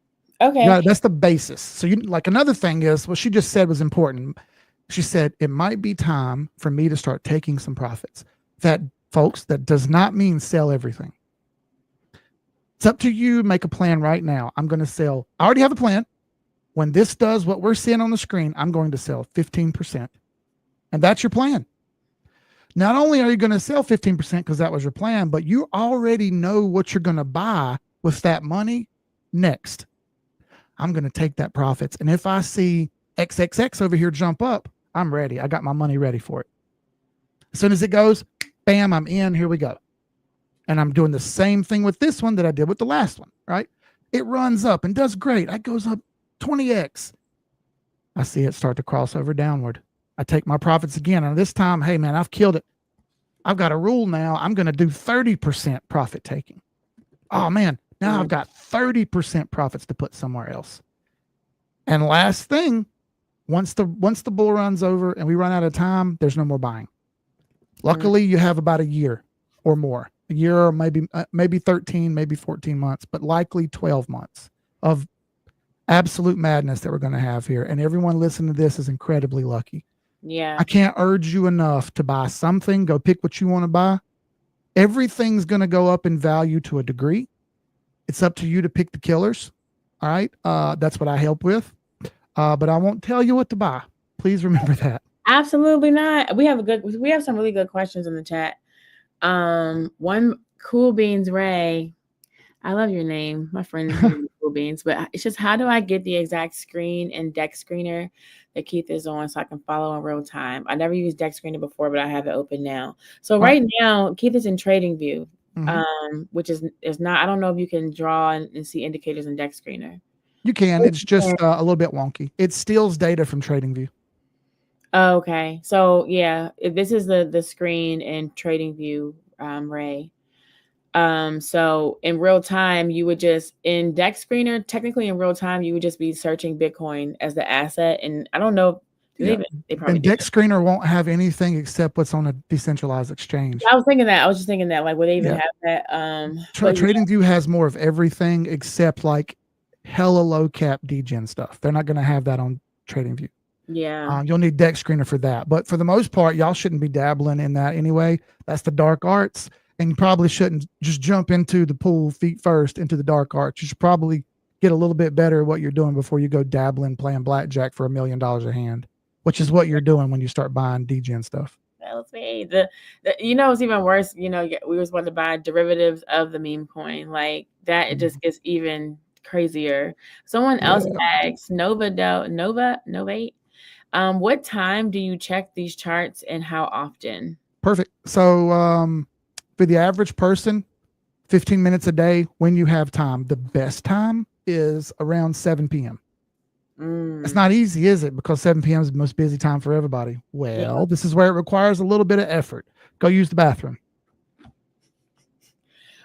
You got Okay. it. That's the basis. So you like another thing is what she just said was important. She said it might be time for me to start taking some profits. That folks, that does not mean sell everything. It's up to you. Make a plan right now. I'm going to sell. I already have a plan. When this does what we're seeing on the screen, I'm going to sell 15%. And that's your plan. Not only are you going to sell 15% because that was your plan, but you already know what you're going to buy with that money next. I'm going to take that profits. And if I see XXX over here jump up, I'm ready. I got my money ready for it. As soon as it goes, bam, I'm in. Here we go. And I'm doing the same thing with this one that I did with the last one, right? It runs up and does great. It goes up 20x. I see it start to cross over downward. I take my profits again. And this time, hey, man, I've killed it. I've got a rule now. I'm going to do 30% profit taking. Oh, man, now I've got 30% profits to put somewhere else. And last thing, once the bull runs over and we run out of time, there's no more buying. Luckily, you have about a year or more. A year or maybe 13, maybe 14 months, but likely 12 months of absolute madness that we're going to have here. And everyone listening to this is incredibly lucky. Yeah. I can't urge you enough to buy something. Go pick what you want to buy. Everything's going to go up in value to a degree. It's up to you to pick the killers. All right. That's what I help with. But I won't tell you what to buy. Please remember that. Absolutely not. We have some really good questions in the chat. One Cool Beans Ray. I love your name. My friend Cool Beans, but it's just how do I get the exact screen and deck screener that Keith is on so I can follow in real time? I never used deck screener before, but I have it open now. So right now, Keith is in Trading View, which is not. I don't know if you can draw and see indicators in deck screener. You can. It's just a little bit wonky. It steals data from Trading View. Oh, okay. So yeah, this is the screen in Trading View, Ray. So in real time, you would just in Deck Screener, technically in real time, you would just be searching Bitcoin as the asset. And I don't know. They probably and Deck Screener won't have anything except what's on a decentralized exchange. I was thinking that. I was just thinking that. Like, would they even have that? Trading View has more of everything except like hella low cap degen stuff. They're not going to have that on Trading View. Yeah. You'll need Deck Screener for that. But for the most part, y'all shouldn't be dabbling in that anyway. That's the dark arts. And you probably shouldn't just jump into the pool feet first into the dark arts. You should probably get a little bit better at what you're doing before you go dabbling playing blackjack for $1 million a hand, which is what you're doing when you start buying degen stuff. That was me. It's even worse. We were supposed to buy derivatives of the meme coin. Like that, it just gets even crazier. Someone else asks, Novate, what time do you check these charts and how often? Perfect. So for the average person, 15 minutes a day when you have time. The best time is around 7 p.m. It's not easy, is it? Because 7 p.m. is the most busy time for everybody. Well, this is where it requires a little bit of effort. Go use the bathroom.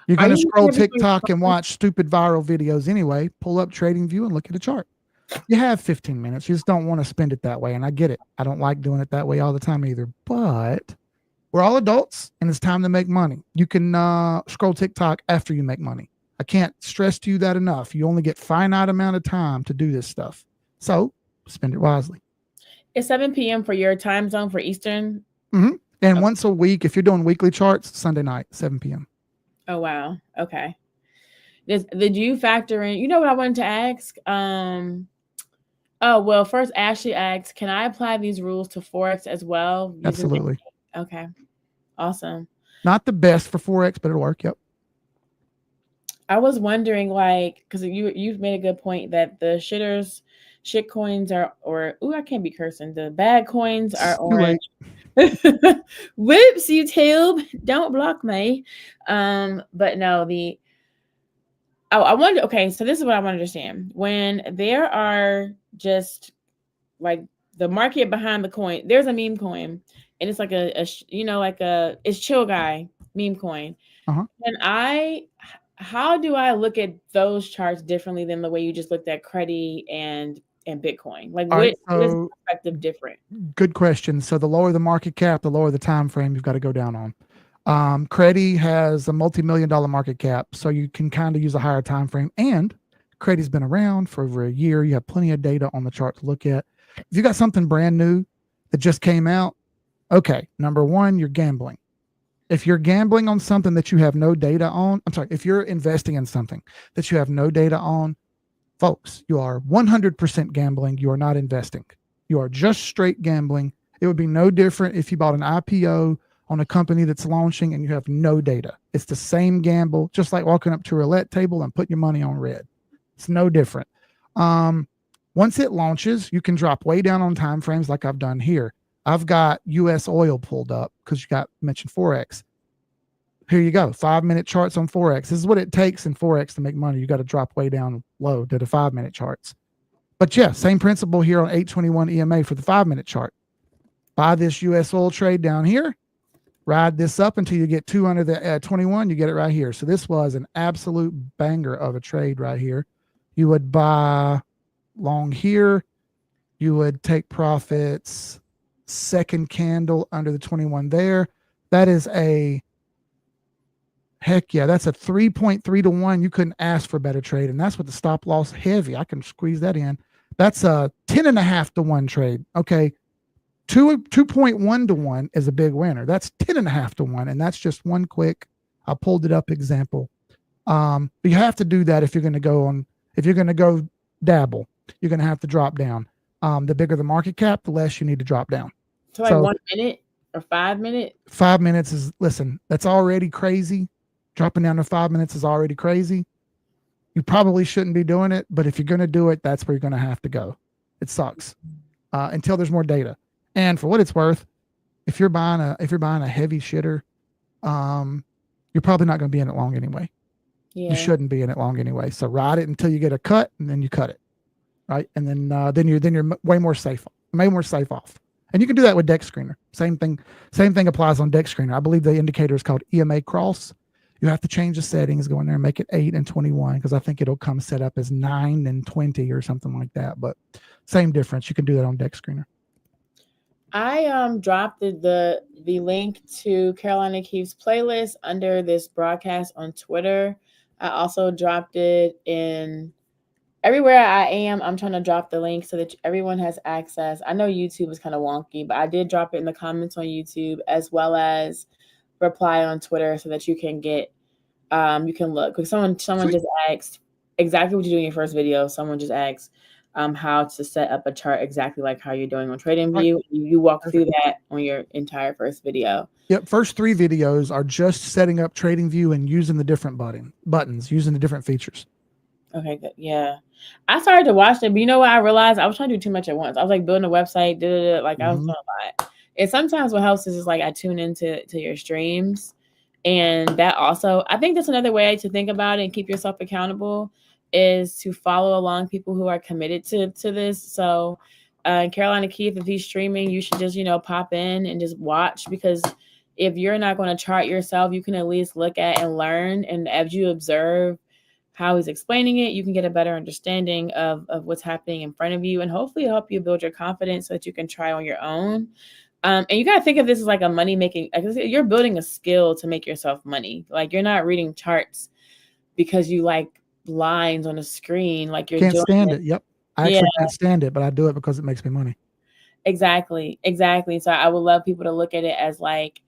You're going to scroll TikTok and watch stupid viral videos anyway. Pull up Trading View and look at a chart. You have 15 minutes. You just don't want to spend it that way. And I get it. I don't like doing it that way all the time either. But we're all adults and it's time to make money. You can scroll TikTok after you make money. I can't stress to you that enough. You only get finite amount of time to do this stuff. So spend it wisely. It's 7 p.m. for your time zone for Eastern? And once a week, if you're doing weekly charts, Sunday night, 7 p.m. Oh, wow. Okay. Did you factor in, you know what I wanted to ask? First Ashley asks, can I apply these rules to Forex as well? Absolutely. Okay. Awesome. Not the best for Forex, but it'll work. Yep. I was wondering, because you've made a good point that the shit coins are, I can't be cursing. The bad coins are orange. Whoops, YouTube, don't block me. But no, I wonder. Okay, so this is what I want to understand. When there are just like the market behind the coin, there's a meme coin, and it's like it's chill guy meme coin. And how do I look at those charts differently than the way you just looked at credit and Bitcoin? Like, All right, what is the so perspective different? good question. So the lower the market cap, the lower the time frame you've got to go down on. Credi has a multi-million-dollar market cap, so you can kind of use a higher time frame. And Credi's been around for over a year. You have plenty of data on the chart to look at. If you got something brand new that just came out, okay, number one, you're gambling. If you're gambling on something that you have no data on, I'm sorry, if you're investing in something that you have no data on, folks, you are 100% gambling. You are not investing. You are just straight gambling. It would be no different if you bought an IPO on a company that's launching and you have no data. It's the same gamble, just like walking up to a roulette table and putting your money on red. It's no different. Once it launches, you can drop way down on time frames like I've done here. I've got US oil pulled up because you got mentioned Forex. Here you go, 5-minute charts on Forex. This is what it takes in Forex to make money. You got to drop way down low to the 5-minute charts. But yeah, same principle here on 821 EMA for the 5-minute chart. Buy this US oil trade down here, ride this up until you get 2 under the 21, you get it right here. So this was an absolute banger of a trade right here. You would buy long here. You would take profits, second candle under the 21 there. That is a heck yeah, that's a 3.3 to 1. You couldn't ask for a better trade. And that's with the stop loss heavy. I can squeeze that in. That's a 10.5 to 1 trade. Okay. 2.1 to 1 is a big winner. That's 10.5 to 1. And that's just one quick, I pulled it up example. But you have to do that if you're going to go dabble, you're going to have to drop down. The bigger the market cap, the less you need to drop down. So like 1 minute or 5 minutes? 5 minutes is, listen, that's already crazy. Dropping down to 5 minutes is already crazy. You probably shouldn't be doing it, but if you're going to do it, that's where you're going to have to go. It sucks until there's more data. And for what it's worth, if you're buying a heavy shitter, you're probably not going to be in it long anyway. Yeah. You shouldn't be in it long anyway. So ride it until you get a cut, and then you cut it, right? And then you're way more safe off. And you can do that with Dex Screener. Same thing applies on Dex Screener. I believe the indicator is called EMA Cross. You have to change the settings, go in there and make it 8 and 21 because I think it'll come set up as 9 and 20 or something like that. But same difference. You can do that on Dex Screener. I dropped the link to Carolina Keefe's playlist under this broadcast on Twitter. I also dropped it in everywhere I am. I'm trying to drop the link so that everyone has access. I know YouTube is kind of wonky, but I did drop it in the comments on YouTube as well as reply on Twitter so that you can get you can look. Because someone just asked exactly what you do in your first video. Someone just asked how to set up a chart exactly like how you're doing on TradingView. Right. You walk through that on your entire first video. Yep, first 3 videos are just setting up TradingView and using the different buttons, using the different features. Okay, good. Yeah. I started to watch it, but you know what? I realized I was trying to do too much at once. I was like building a website, like I was doing a lot. And sometimes what helps is just like I tune into your streams. And that also, I think that's another way to think about it and keep yourself accountable is to follow along people who are committed to this. So Carolina Keefe, if he's streaming, you should just, pop in and just watch, because if you're not going to chart yourself, you can at least look at and learn. And as you observe how he's explaining it, you can get a better understanding of what's happening in front of you, and hopefully help you build your confidence so that you can try on your own. And you got to think of this as like a money making, you're building a skill to make yourself money. Like you're not reading charts because you like lines on a screen. Like you're can't stand it. Yep. I actually can't stand it, but I do it because it makes me money. Exactly. So I would love people to look at it as like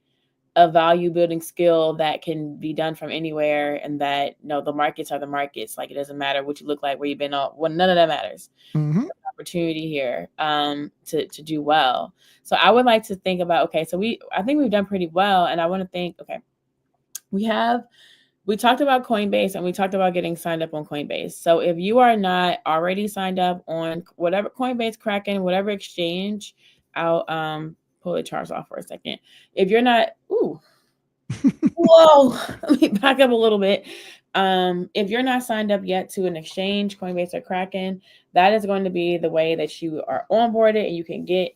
a value building skill that can be done from anywhere, and that the markets are the markets. Like it doesn't matter what you look like, where you've been on. Well, none of that matters. Mm-hmm. There's an opportunity here to do well. So I would like to think about, okay, so I think we've done pretty well, and I want to think, okay, we talked about Coinbase and we talked about getting signed up on Coinbase. So if you are not already signed up on whatever Coinbase, Kraken, whatever exchange, I'll pull the charts off for a second. If you're not, whoa, let me back up a little bit. If you're not signed up yet to an exchange, Coinbase or Kraken, that is going to be the way that you are onboarded and you can get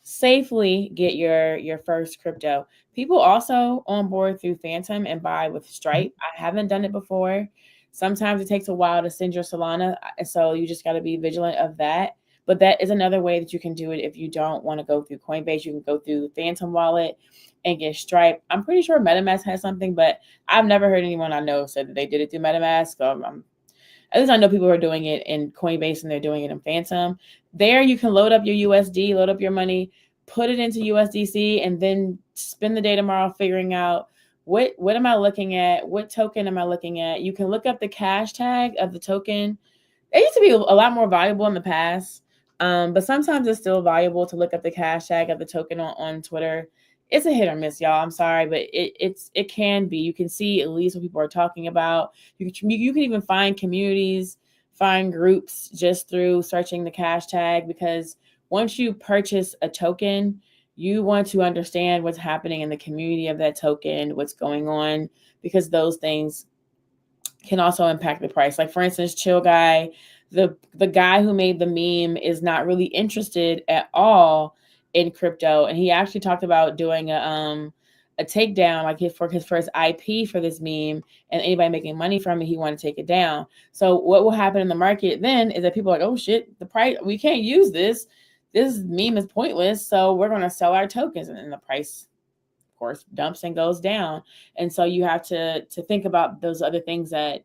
safely get your first crypto. People also on board through Phantom and buy with Stripe. I haven't done it before. Sometimes it takes a while to send your Solana, so you just got to be vigilant of that. But that is another way that you can do it if you don't want to go through Coinbase. You can go through Phantom Wallet and get Stripe. I'm pretty sure MetaMask has something, but I've never heard anyone I know said that they did it through MetaMask. So at least I know people who are doing it in Coinbase and they're doing it in Phantom. There you can load up your USD, load up your money, put it into USDC, and then spend the day tomorrow figuring out what am I looking at? What token am I looking at? You can look up the cash tag of the token. It used to be a lot more valuable in the past, but sometimes it's still valuable to look up the cash tag of the token on Twitter. It's a hit or miss, y'all. I'm sorry, but it can be. You can see at least what people are talking about. You can even find communities, find groups just through searching the cash tag, because once you purchase a token, you want to understand what's happening in the community of that token, what's going on, because those things can also impact the price. Like, for instance, Chill Guy, the guy who made the meme is not really interested at all in crypto, and he actually talked about doing a takedown, like for his IP for this meme, and anybody making money from it, he wanted to take it down. So what will happen in the market then is that people are like, oh shit, the price, we can't use this meme is pointless, so we're going to sell our tokens, and then the price, of course, dumps and goes down. And so you have to think about those other things that,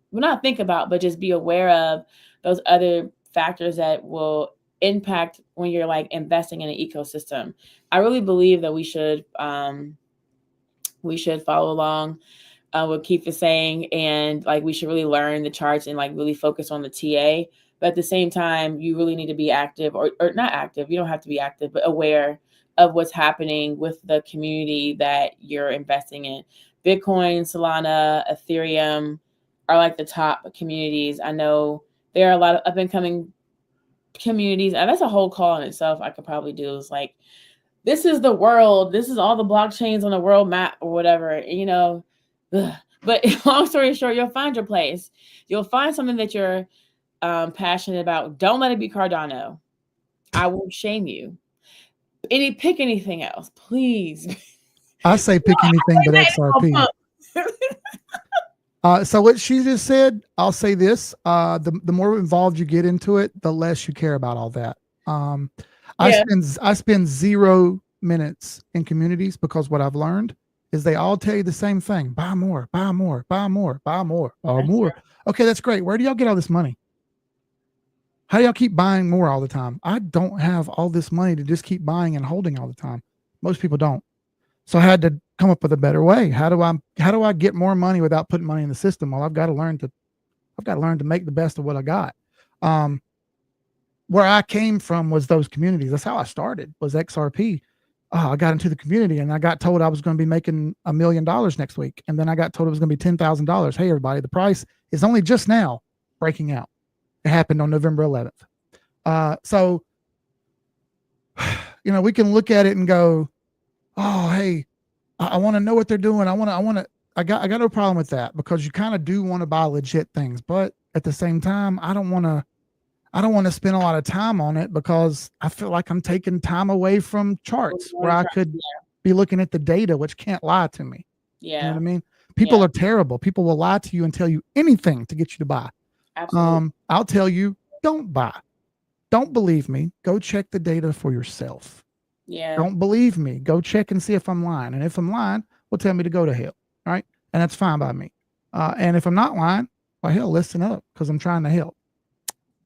well, not think about, but just be aware of those other factors that will impact when you're like investing in an ecosystem. I really believe that we should follow along what Keith is saying, and like we should really learn the charts and like really focus on the TA. But at the same time, you really need to be active, or not active. You don't have to be active, but aware of what's happening with the community that you're investing in. Bitcoin, Solana, Ethereum are like the top communities. I know there are a lot of up and coming communities, and that's a whole call in itself. I could probably do is like, this is the world. This is all the blockchains on the world map or whatever, you know. Ugh. But long story short, you'll find your place. You'll find something that you're passionate about. Don't let it be Cardano. I won't shame you. Pick anything else, please. I say pick anything but XRP. So what she just said, I'll say this: the more involved you get into it, the less you care about all that. I spend 0 minutes in communities, because what I've learned is they all tell you the same thing: buy more, buy more, buy more, buy more, buy more. Okay, that's great. Where do y'all get all this money? How do y'all keep buying more all the time? I don't have all this money to just keep buying and holding all the time. Most people don't. So I had to come up with a better way. How do I get more money without putting money in the system? Well, I've got to learn to make the best of what I got. Where I came from was those communities. That's how I started, was XRP. I got into the community and I got told I was going to be making $1 million next week. And then I got told it was going to be $10,000. Hey, everybody, the price is only just now breaking out. It happened on November 11th. So, you know, we can look at it and go, oh, hey, I want to know what they're doing. I got no problem with that, because you kind of do want to buy legit things, but at the same time, I don't want to spend a lot of time on it, because I feel like I'm taking time away from charts where I could be looking at the data, which can't lie to me. Yeah. You know what I mean? People are terrible. People will lie to you and tell you anything to get you to buy. Absolutely. I'll tell you, don't buy. Don't believe me. Go check the data for yourself. Yeah. Don't believe me. Go check and see if I'm lying. And if I'm lying, well, tell me to go to hell. Right? And that's fine by me. And if I'm not lying, well, hell, listen up, because I'm trying to help.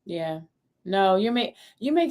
Yeah. No, you make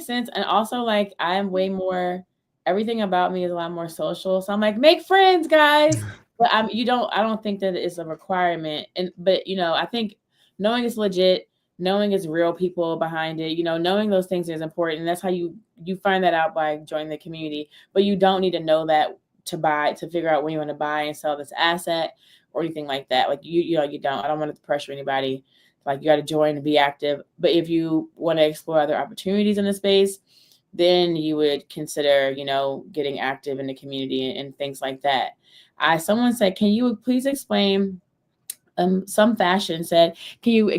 sense. And also, like, I am way more, everything about me is a lot more social. So I'm like, make friends, guys. But I don't think that it's a requirement. But you know, I think knowing it's legit, knowing it's real people behind it, you know, knowing those things is important. And that's how you find that out by joining the community. But you don't need to know that to figure out when you want to buy and sell this asset or anything like that. Like you don't. I don't want to pressure anybody. Like, you got to join and be active. But if you want to explore other opportunities in the space, then you would consider, you know, getting active in the community and things like that. Someone said, can you please explain some fashion said, "Can you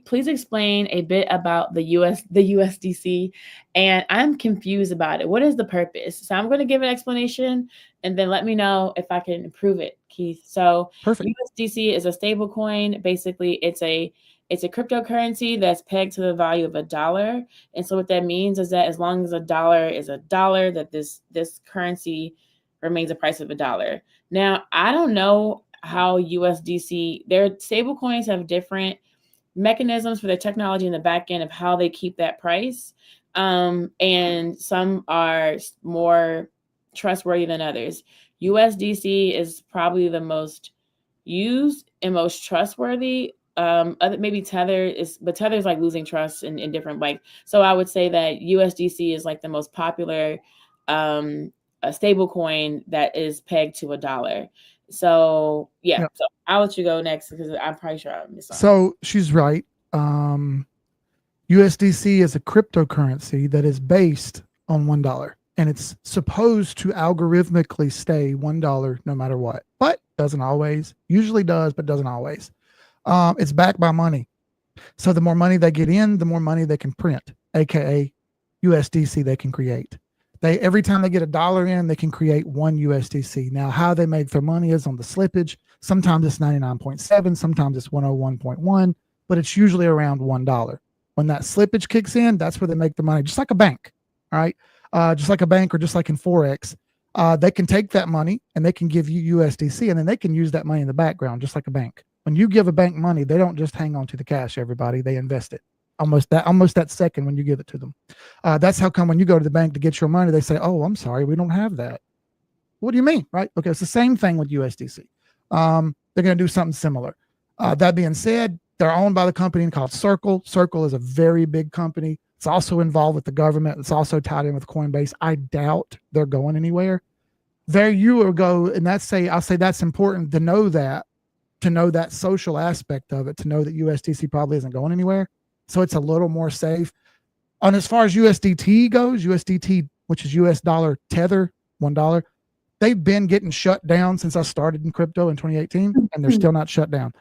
please explain a bit about the USDC?" And I'm confused about it. What is the purpose? So I'm going to give an explanation, and then let me know if I can improve it, Keith. So Perfect. USDC is a stable coin. Basically, it's a cryptocurrency that's pegged to the value of $1. And so what that means is that as long as $1 is $1, that this currency remains a price of $1. Now, I don't know how USDC, their stable coins have different mechanisms for their technology in the back end of how they keep that price. And some are more trustworthy than others. USDC is probably the most used and most trustworthy. Maybe Tether is, but Tether is like losing trust in different like. So I would say that USDC is like the most popular a stable coin that is pegged to $1. So yeah, Yep. so I'll let you go next because I'm probably sure I missed something. So she's right. USDC is a cryptocurrency that is based on $1, and it's supposed to algorithmically stay $1 no matter what, but doesn't always. Usually does, but doesn't always. It's backed by money. So the more money they get in, the more money they can print, aka USDC they can create. Every time they get $1 in, they can create 1 USDC. Now, how they make their money is on the slippage. Sometimes it's 99.7, sometimes it's 101.1, but it's usually around $1. When that slippage kicks in, that's where they make the money, just like a bank. All right. Just like a bank or just like in Forex, they can take that money and they can give you USDC, and then they can use that money in the background, just like a bank. When you give a bank money, they don't just hang on to the cash, everybody. They invest it almost that second when you give it to them. That's how come when you go to the bank to get your money, they say, "Oh, I'm sorry, we don't have that." What do you mean? Right? Okay, it's the same thing with USDC. They're going to do something similar. That being said, they're owned by the company called Circle. Circle is a very big company. It's also involved with the government. It's also tied in with Coinbase. I doubt they're going anywhere. There you go, and I'll say that's important to know that social aspect of it, to know that USDC probably isn't going anywhere. So it's a little more safe. And as far as USDT goes, USDT, which is US dollar tether, $1, they've been getting shut down since I started in crypto in 2018, and they're still not shut down.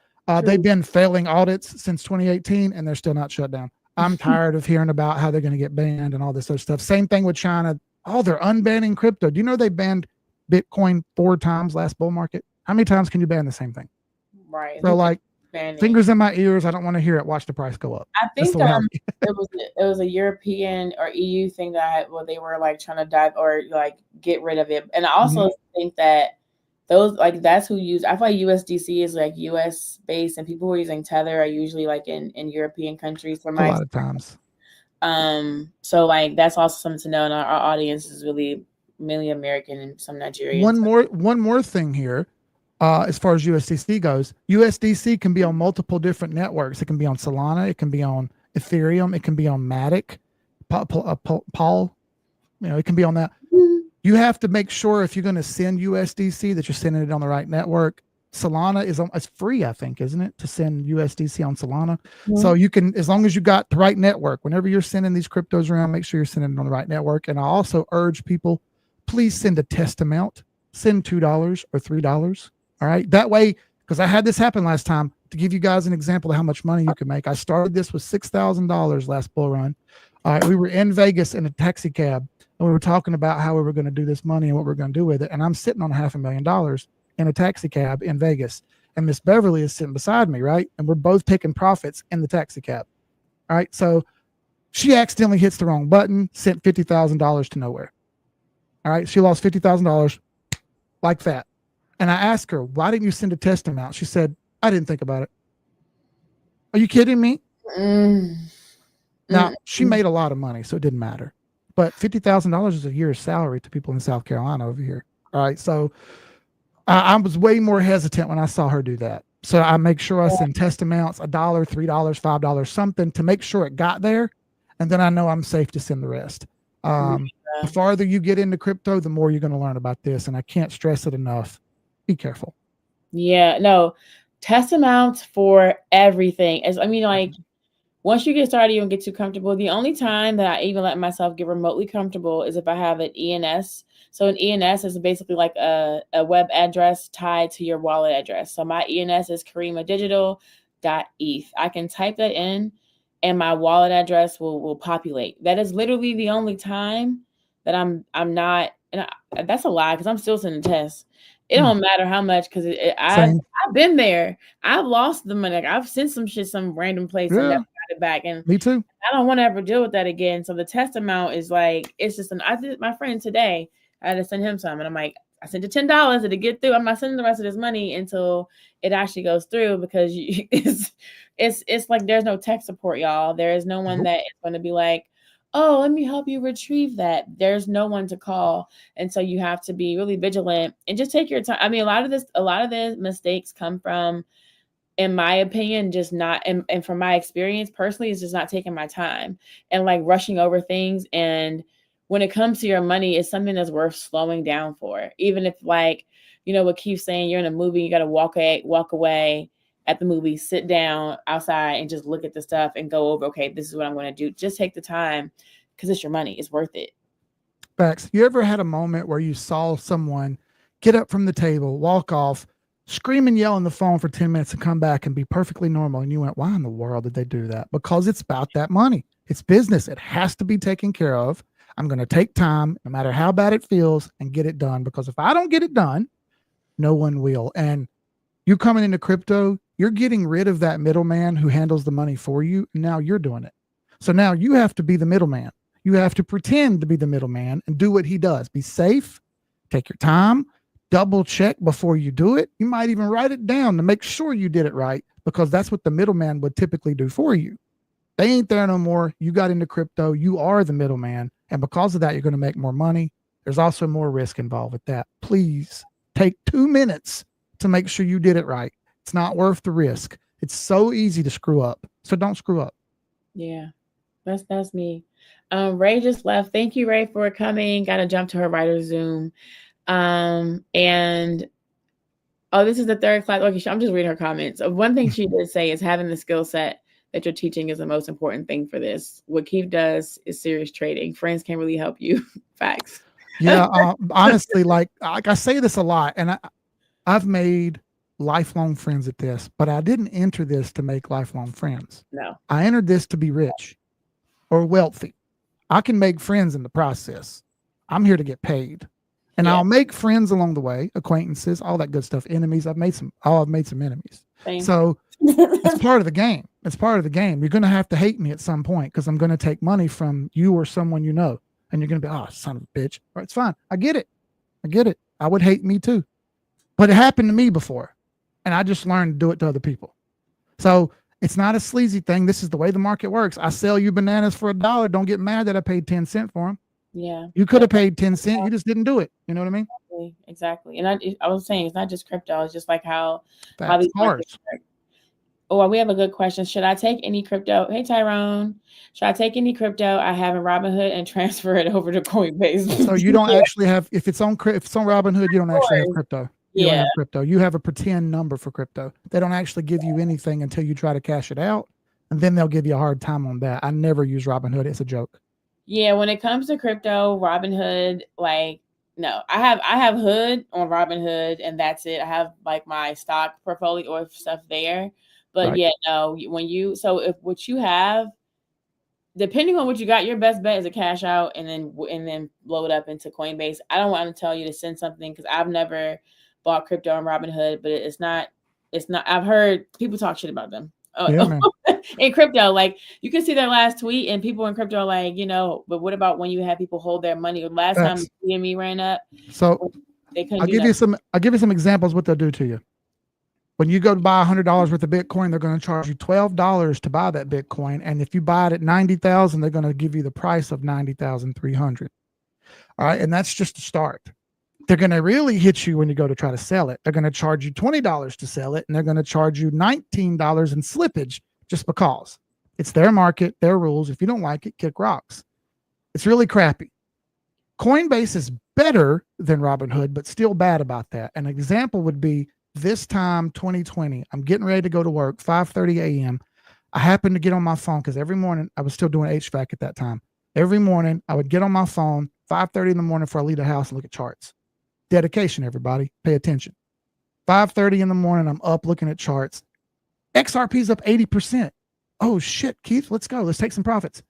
They've been failing audits since 2018, and they're still not shut down. I'm tired of hearing about how they're going to get banned and all this other stuff. Same thing with China. Oh, they're unbanning crypto. Do you know they banned Bitcoin 4 times last bull market? How many times can you ban the same thing? Right. So like, fingers in my ears. I don't want to hear it. Watch the price go up. I think it was a European or EU thing that they were like trying to dive or like get rid of it. And I also think that those like that's who use. I feel like USDC is like US based, and people who are using Tether are usually like in European countries. For my a lot of times. So like that's also something to know. And our audience is really mainly American and some Nigerian. One more thing here. As far as USDC goes, USDC can be on multiple different networks. It can be on Solana. It can be on Ethereum. It can be on Matic, Paul. It can be on that. You have to make sure if you're going to send USDC that you're sending it on the right network. Solana it's free, I think, isn't it, to send USDC on Solana? So you can, as long as you got the right network, whenever you're sending these cryptos around, make sure you're sending it on the right network. And I also urge people, please send a test amount. Send $2 or $3. All right. That way, because I had this happen last time, to give you guys an example of how much money you can make. I started this with $6,000 last bull run. We were in Vegas in a taxi cab, and we were talking about how we were going to do this money and what we're going to do with it. And I'm sitting on $500,000 in a taxi cab in Vegas. And Miss Beverly is sitting beside me, right? And we're both taking profits in the taxi cab. All right. So she accidentally hits the wrong button, sent $50,000 to nowhere. All right. She lost $50,000 like that. And I asked her, why didn't you send a test amount? She said, I didn't think about it. Are you kidding me? Now, she made a lot of money, so it didn't matter. But $50,000 is a year's salary to people in South Carolina over here. All right. So I was way more hesitant when I saw her do that. So I make sure I send test amounts, $1, $3, $5, something to make sure it got there. And then I know I'm safe to send the rest. The farther you get into crypto, the more you're going to learn about this. And I can't stress it enough. Be careful. Yeah, no, test amounts for everything. Once you get started, you don't get too comfortable. The only time that I even let myself get remotely comfortable is if I have an ENS. So an ENS is basically like a web address tied to your wallet address. So my ENS is karimadigital.eth. I can type that in and my wallet address will populate. That is literally the only time that I'm not, and that's a lie because I'm still sending tests. It don't matter how much because I've been there. I've lost the money. Like, I've sent some shit some random place and never got it back. And me too. I don't want to ever deal with that again. So the test amount is like, it's just I did my friend today. I had to send him some, and I'm like, I sent you $10. Did it get through? I'm not sending the rest of this money until it actually goes through because it's like there's no tech support, y'all. There is no one that is going to be like, oh, let me help you retrieve that. There's no one to call. And so you have to be really vigilant and just take your time. I mean, a lot of the mistakes come from, in my opinion, just not, and from my experience personally, is just not taking my time and like rushing over things. And when it comes to your money, it's something that's worth slowing down for. Even if, like, you know, what Keith's saying, you're in a movie, you got to walk away at the movie, sit down outside and just look at the stuff and go over, okay, this is what I'm going to do. Just take the time because it's your money. It's worth it. Facts. You ever had a moment where you saw someone get up from the table, walk off, scream and yell on the phone for 10 minutes and come back and be perfectly normal? And you went, why in the world did they do that? Because it's about that money. It's business. It has to be taken care of. I'm going to take time, no matter how bad it feels, and get it done. Because if I don't get it done, no one will. And you coming into crypto, you're getting rid of that middleman who handles the money for you. Now you're doing it. So now you have to be the middleman. You have to pretend to be the middleman and do what he does. Be safe, take your time, double check before you do it. You might even write it down to make sure you did it right, because that's what the middleman would typically do for you. They ain't there no more. You got into crypto. You are the middleman. And because of that, you're going to make more money. There's also more risk involved with that. Please take 2 minutes to make sure you did it right. It's not worth the risk. It's so easy to screw up. So don't screw up. Yeah, that's me. Ray just left. Thank you, Ray, for coming. Got to jump to her writer's Zoom. And oh, this is the third class. Okay, I'm just reading her comments. One thing she did say is having the skill set that you're teaching is the most important thing for this. What Keith does is serious trading. Friends can't really help you. Facts. Yeah, honestly, like I say this a lot, and I've made lifelong friends at this, but I didn't enter this to make lifelong friends. No, I entered this to be rich or wealthy. I can make friends in the process. I'm here to get paid, and I'll make friends along the way, acquaintances, all that good stuff. Enemies, I've made some enemies. Same. So it's part of the game. It's part of the game. You're going to have to hate me at some point because I'm going to take money from you or someone you know, and you're going to be, oh, son of a bitch. All right, it's fine. I get it. I would hate me too, but it happened to me before, and I just learned to do it to other people. So it's not a sleazy thing. This is the way the market works. I sell you bananas for $1. Don't get mad that I paid 10 cents for them. Yeah. You could have paid 10 cents. You just didn't do it. You know what I mean? Exactly. And I was saying, it's not just crypto. It's just like how these markets work. Oh, we have a good question. Should I take any crypto? Hey, Tyrone. Should I take any crypto I have in Robinhood and transfer it over to Coinbase? So you don't actually have, if it's on Robinhood, you don't actually have crypto. You don't have crypto. You have a pretend number for crypto. They don't actually give you anything until you try to cash it out, and then they'll give you a hard time on that. I never use Robinhood. It's a joke. Yeah, when it comes to crypto, Robinhood, like, no, I have Hood on Robinhood, and that's it. I have like my stock portfolio or stuff there. But right. Yeah, no, if what you have, depending on what you got, your best bet is to cash out and then blow it up into Coinbase. I don't want to tell you to send something because I've never bought crypto on Robinhood, but it's not, I've heard people talk shit about them. In crypto, like you can see their last tweet and people in crypto are like, but what about when you have people hold their money? Last time CME ran up, so they couldn't. I'll give you some examples what they'll do to you. When you go to buy $100 worth of Bitcoin, they're going to charge you $12 to buy that Bitcoin, and if you buy it at 90,000, they're going to give you the price of 90,300. All right, and that's just a start. They're going to really hit you when you go to try to sell it. They're going to charge you $20 to sell it, and they're going to charge you $19 in slippage just because. It's their market, their rules. If you don't like it, kick rocks. It's really crappy. Coinbase is better than Robinhood, but still bad about that. An example would be this time, 2020, I'm getting ready to go to work, 5:30 a.m. I happened to get on my phone because every morning I was still doing HVAC at that time. Every morning, I would get on my phone 5:30 in the morning before I leave the house and look at charts. Dedication, everybody. Pay attention. 5:30 in the morning, I'm up looking at charts. XRP's up 80%. Oh shit, Keith, let's go. Let's take some profits.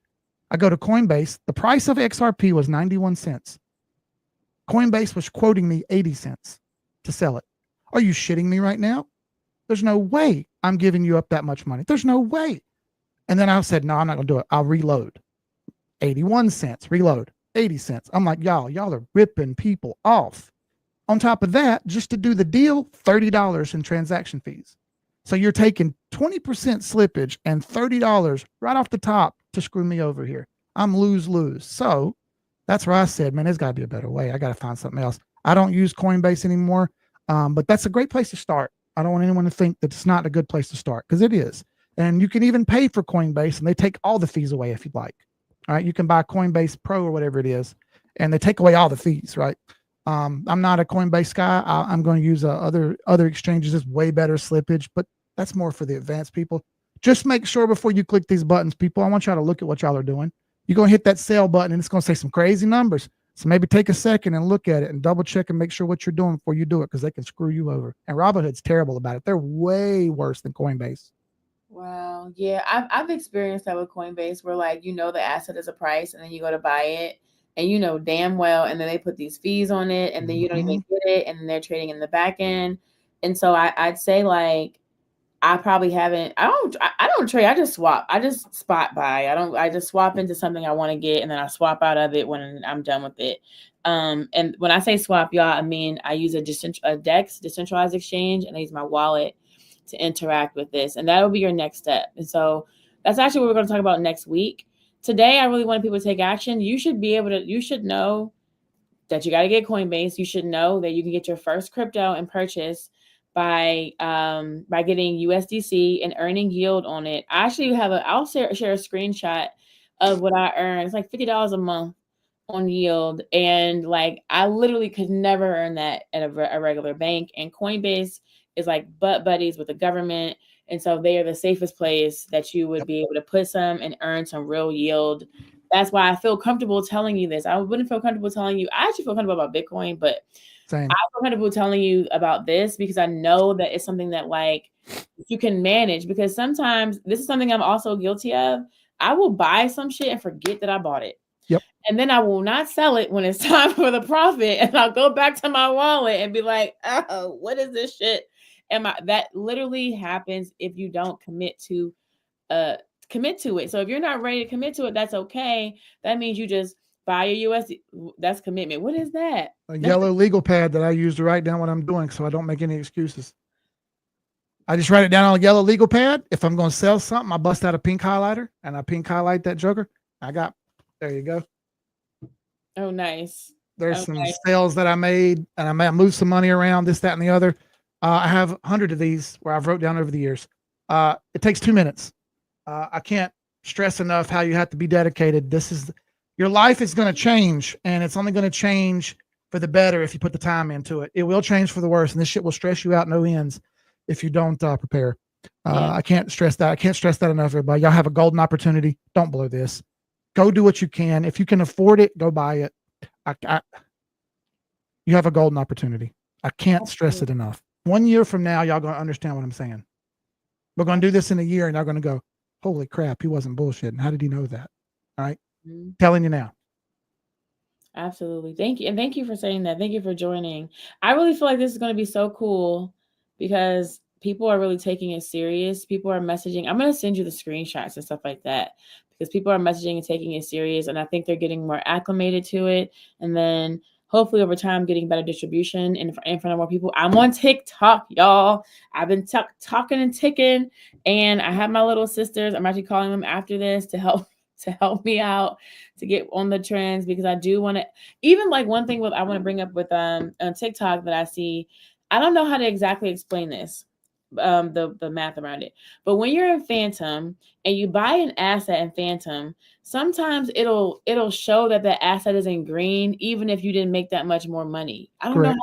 I go to Coinbase. The price of XRP was 91 cents. Coinbase was quoting me 80 cents to sell it. Are you shitting me right now? There's no way I'm giving you up that much money. There's no way. And then I said, no, I'm not going to do it. I'll reload. 81 cents, reload. 80 cents. I'm like, y'all are ripping people off. On top of that, just to do the deal, $30 in transaction fees. So you're taking 20% slippage and $30 right off the top to screw me over here. I'm lose-lose. So that's where I said, man, there's got to be a better way. I got to find something else. I don't use Coinbase anymore, but that's a great place to start. I don't want anyone to think that it's not a good place to start, because it is. And you can even pay for Coinbase, and they take all the fees away if you'd like. All right, you can buy Coinbase Pro or whatever it is, and they take away all the fees, right? I'm not a Coinbase guy. I'm going to use other exchanges. There's way better slippage, but that's more for the advanced people. Just make sure before you click these buttons, people, I want y'all to look at what y'all are doing. You're going to hit that sell button, and it's going to say some crazy numbers. So maybe take a second and look at it and double check and make sure what you're doing before you do it, because they can screw you over. And Robinhood's terrible about it. They're way worse than Coinbase. Wow. Yeah, I've experienced that with Coinbase, where like, you know, the asset is a price and then you go to buy it and you know damn well, and then they put these fees on it and then you don't even get it, and then they're trading in the back end. And so I'd say like I probably haven't, I don't trade, I just swap. I just spot buy. I just swap into something I want to get, and then I swap out of it when I'm done with it. And when I say swap, y'all, I mean I use a DEX, decentralized exchange, and I use my wallet to interact with this, and that will be your next step. And so that's actually what we're going to talk about next week. Today, I really want people to take action. You should know that you got to get Coinbase. You should know that you can get your first crypto and purchase by getting USDC and earning yield on it. I actually I'll share a screenshot of what I earn. It's like $50 a month on yield, and like I literally could never earn that at a regular bank. And Coinbase is like butt buddies with the government, and so they are the safest place that you would be able to put some and earn some real yield. That's why I feel comfortable telling you this. I wouldn't feel comfortable telling you. I actually feel comfortable about Bitcoin, but Same. I feel comfortable telling you about this because I know that it's something that like you can manage, because sometimes this is something I'm also guilty of. I will buy some shit and forget that I bought it. Yep. And then I will not sell it when it's time for the profit. And I'll go back to my wallet and be like, oh, what is this shit? And that literally happens if you don't commit to it. So if you're not ready to commit to it, that's okay. That means you just buy a USD. That's commitment. What is that? A yellow legal pad that I use to write down what I'm doing, so I don't make any excuses. I just write it down on a yellow legal pad. If I'm going to sell something, I bust out a pink highlighter and I pink highlight that joker. There you go. Oh, nice. There's some sales that I made, and I moved some money around, this, that, and the other. I have 100 of these where I've wrote down over the years. It takes 2 minutes. I can't stress enough how you have to be dedicated. Your life is going to change, and it's only going to change for the better if you put the time into it. It will change for the worse, and this shit will stress you out no ends if you don't prepare. I can't stress that. I can't stress that enough, everybody. Y'all have a golden opportunity. Don't blow this. Go do what you can. If you can afford it, go buy it. You have a golden opportunity. I can't stress it enough. 1 year from now, y'all going to understand what I'm saying. We're going to do this in a year, and y'all going to go, holy crap, he wasn't bullshitting. How did he know that? All right. Mm-hmm. Telling you now. Absolutely. Thank you. And thank you for saying that. Thank you for joining. I really feel like this is going to be so cool because people are really taking it serious. People are messaging. I'm going to send you the screenshots and stuff like that because people are messaging and taking it serious. And I think they're getting more acclimated to it. And then hopefully over time, getting better distribution in front of more people. I'm on TikTok, y'all. I've been talking and ticking, and I have my little sisters. I'm actually calling them after this to help me out to get on the trends, because I do want to, even like one thing I want to bring up with on TikTok that I see. I don't know how to exactly explain this, the math around it. But when you're in Phantom and you buy an asset in Phantom, sometimes it'll show that the asset is in green, even if you didn't make that much more money. I don't know.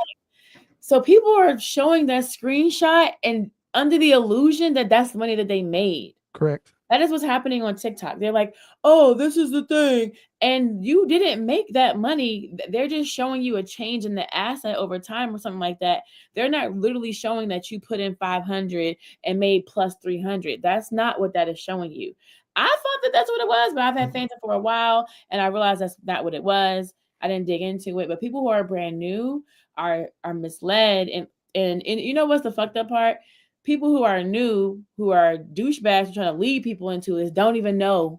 So people are showing that screenshot and under the illusion that that's the money that they made. Correct. That is what's happening on TikTok. They're like, "Oh, this is the thing," and you didn't make that money. They're just showing you a change in the asset over time or something like that. They're not literally showing that you put in 500 and made plus 300. That's not what that is showing you. I thought that that's what it was, but I've had Phantom for a while, and I realized that's not what it was. I didn't dig into it, but people who are brand new are misled, and you know what's the fucked up part? People who are new, who are douchebags trying to lead people into this, don't even know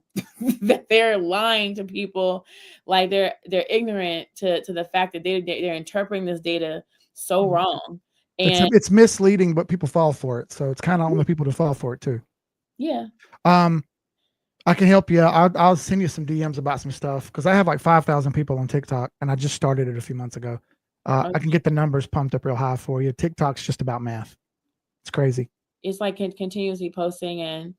that they're lying to people. Like they're ignorant to the fact that they're interpreting this data so wrong. And it's misleading, but people fall for it. So it's kind of on the people to fall for it too. yeah. I can help you. I'll send you some DMs about some stuff because I have like 5,000 people on TikTok, and I just started it a few months ago. I can get the numbers pumped up real high for you. TikTok's just about math. It's crazy. It's like continuously posting, and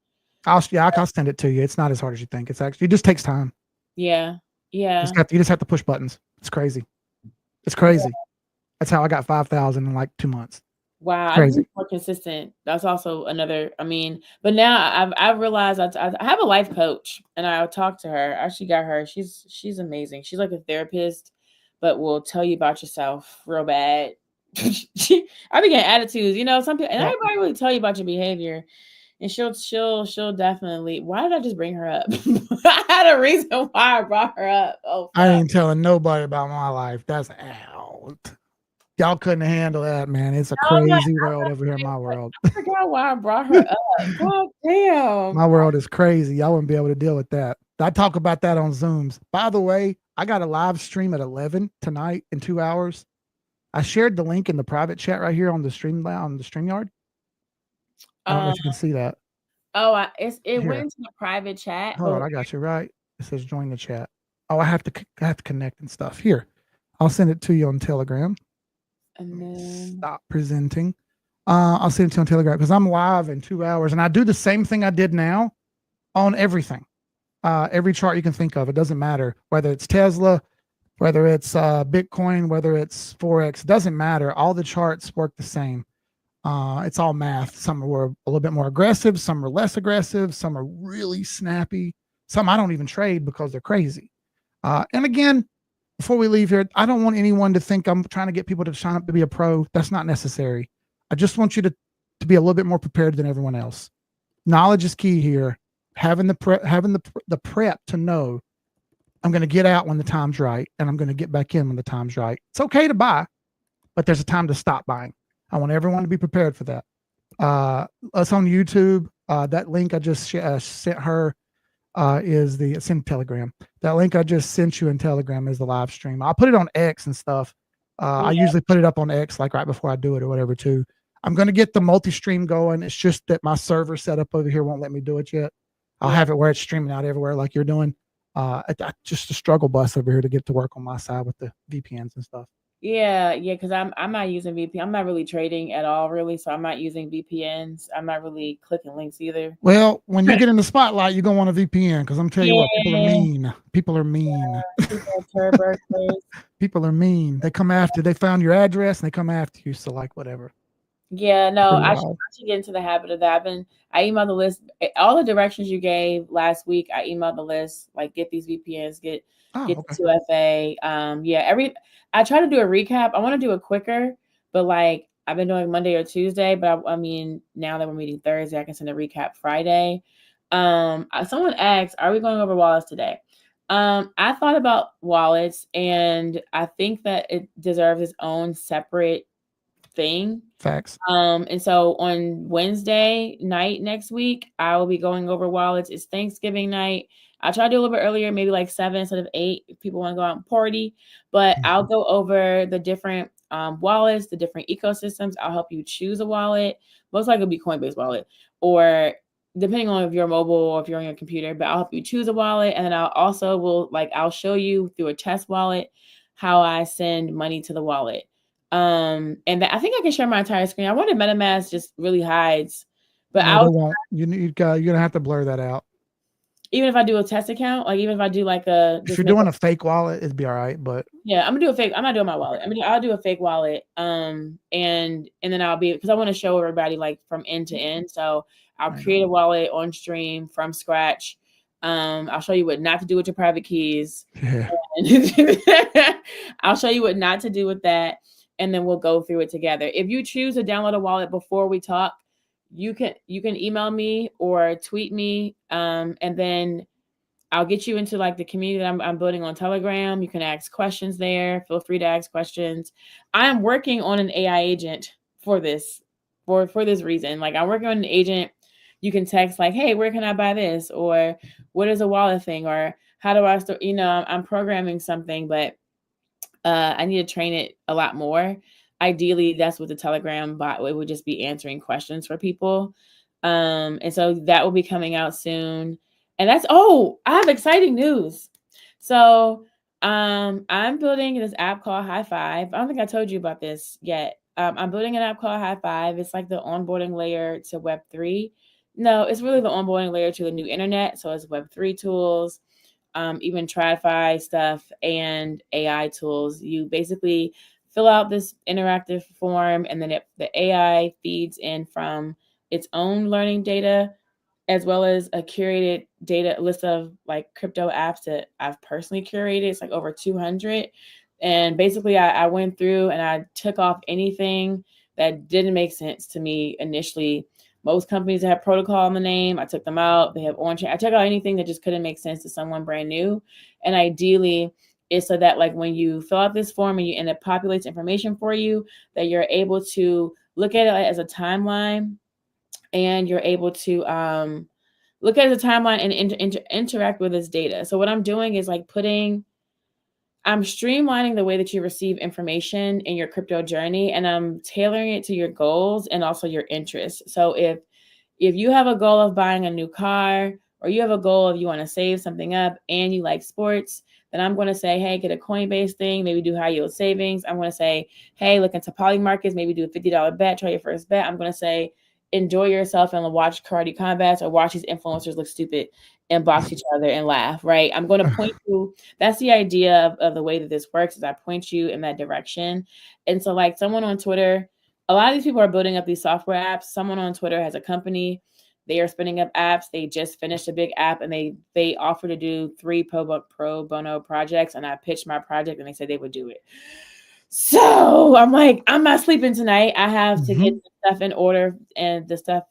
I'll send it to you. It's not as hard as you think. It just takes time. Yeah. You just have to push buttons. It's crazy. It's crazy. Yeah. That's how I got 5,000 in like 2 months. Wow, I think more consistent. That's also another. I mean, but now I've realized I have a life coach, and I'll talk to her. I actually got her. She's amazing. She's like a therapist, but will tell you about yourself real bad. I be getting attitudes, you know. Some people, and everybody really tell you about your behavior, and she'll definitely. Why did I just bring her up? I had a reason why I brought her up. Oh, fuck. I ain't telling nobody about my life. That's out. Y'all couldn't handle that, man. It's a crazy world over here in my world. I forgot why I brought her up. God damn. My world is crazy. Y'all wouldn't be able to deal with that. I talk about that on Zooms. By the way, I got a live stream at 11 tonight in 2 hours. I shared the link in the private chat right here on the StreamYard. I don't know if you can see that. Oh, it went into the private chat. Hold on, I got you right. It says join the chat. Oh, I have to connect and stuff. Here, I'll send it to you on Telegram. And then stop presenting. I'll send it to you on Telegram because I'm live in 2 hours, and I do the same thing I did now on everything. Every chart you can think of. It doesn't matter whether it's Tesla, whether it's Bitcoin, whether it's Forex. It doesn't matter. All the charts work the same. It's all math. Some were a little bit more aggressive. Some are less aggressive. Some are really snappy. Some I don't even trade because they're crazy. And again, before we leave here, I don't want anyone to think I'm trying to get people to sign up to be a pro. That's not necessary. I just want you to be a little bit more prepared than everyone else. Knowledge is key here. Having the prep to know I'm going to get out when the time's right, and I'm going to get back in when the time's right. It's okay to buy, but there's a time to stop buying. I want everyone to be prepared for that. Us on YouTube, that link I just sent her it's in Telegram. That link I just sent you in Telegram is the live stream. I'll put it on X and stuff. I usually put it up on X like right before I do it or whatever too. I'm going to get the multi-stream going. It's just that my server setup over here won't let me do it yet. I'll have it where it's streaming out everywhere like you're doing. Just a struggle bus over here to get to work on my side with the VPNs and stuff. Yeah, because I'm not using VPN. I'm not really trading at all, really. So I'm not using VPNs. I'm not really clicking links either. Well, when you get in the spotlight, you're gonna want a VPN because I'm telling you what, people are mean. People are mean. People are mean. They come after. They found your address and they come after you. So like whatever. Yeah, no, I should get into the habit of that. I emailed the list, all the directions you gave last week. I emailed the list, like get these VPNs, get the 2FA. I try to do a recap. I want to do it quicker, but like I've been doing Monday or Tuesday, but I mean, now that we're meeting Thursday, I can send a recap Friday. Someone asked, are we going over wallets today? I thought about wallets, and I think that it deserves its own separate thing. Facts. And so on Wednesday night next week, I will be going over wallets. It's Thanksgiving night. I'll try to do a little bit earlier, maybe like 7 instead of 8 if people want to go out and party. But I'll go over the different wallets, the different ecosystems. I'll help you choose a wallet. Most likely it'll be Coinbase wallet, or depending on if you're mobile or if you're on your computer, but I'll help you choose a wallet. And then I'll show you through a test wallet how I send money to the wallet. And I think I can share my entire screen. I wanted MetaMask just really hides, but no, they won't. You're gonna have to blur that out. Even if I do a test account, like even if I do like if you're doing a fake wallet, it'd be all right. But yeah, I'm gonna do a fake. I'm not doing my wallet. I'll do a fake wallet. And then I'll be, because I want to show everybody like from end to end. So I'll create a wallet on stream from scratch. I'll show you what not to do with your private keys. Yeah. I'll show you what not to do with that, and then we'll go through it together. If you choose to download a wallet before we talk, you can email me or tweet me, and then I'll get you into like the community that I'm building on Telegram. You can ask questions there. Feel free to ask questions. I'm working on an AI agent for this, for this reason. Like I'm working on an agent. You can text like, hey, where can I buy this? Or what is a wallet thing? Or how do I start? You know, I'm programming something, but I need to train it a lot more. Ideally, that's what the Telegram bot would just be answering questions for people. And so that will be coming out soon. And that's, I have exciting news. So I'm building this app called High Five. I don't think I told you about this yet. I'm building an app called High Five. It's like the onboarding layer to Web3. No, it's really the onboarding layer to the new internet. So it's Web3 tools, even TradFi stuff and AI tools. You basically fill out this interactive form, and then the AI feeds in from its own learning data, as well as a curated data list of like crypto apps that I've personally curated. It's like over 200. And basically I went through and I took off anything that didn't make sense to me initially. Most companies that have protocol in the name, I took them out. They have orange. I took out anything that just couldn't make sense to someone brand new. And ideally, it's so that like when you fill out this form and it populates information for you, that you're able to look at it as a timeline, and you're able to look at it as a timeline and interact with this data. So what I'm doing is like I'm streamlining the way that you receive information in your crypto journey, and I'm tailoring it to your goals and also your interests. So if you have a goal of buying a new car, or you have a goal of you want to save something up and you like sports, then I'm going to say, hey, get a Coinbase thing, maybe do high yield savings. I'm going to say, hey, look into Polymarkets, maybe do a $50 bet, try your first bet. I'm going to say, enjoy yourself and watch karate combats, or watch these influencers look stupid and box each other and laugh, right? I'm going to point you. That's the idea of the way that this works, is I point you in that direction. And so like someone on Twitter, a lot of these people are building up these software apps. Someone on Twitter has a company. They are spinning up apps. They just finished a big app, and they offer to do 3 pro bono projects. And I pitched my project, and they said they would do it. So I'm like, I'm not sleeping tonight. I have to get the stuff in order and the stuff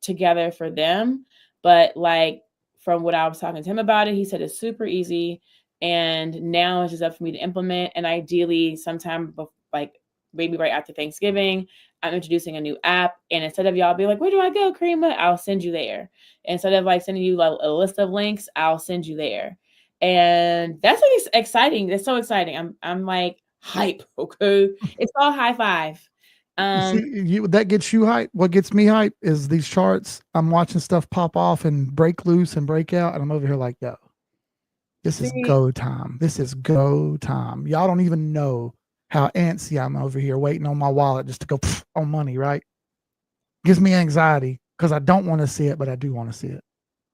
together for them. But like from what I was talking to him about it, he said it's super easy. And now it's just up for me to implement. And ideally sometime like maybe right after Thanksgiving, I'm introducing a new app. And instead of y'all be like, where do I go, Karima? I'll send you there. Instead of like sending you like a list of links, I'll send you there. And that's like exciting. It's so exciting. I'm like, hype. Okay, it's all High Five. See, that gets you hype. What gets me hype is these charts. I'm watching stuff pop off and break loose and break out, and I'm over here like, yo, this is go time. This is go time. Y'all don't even know how antsy I'm over here waiting on my wallet just to go on money, right? Gives me anxiety because I don't want to see it, but I do want to see it.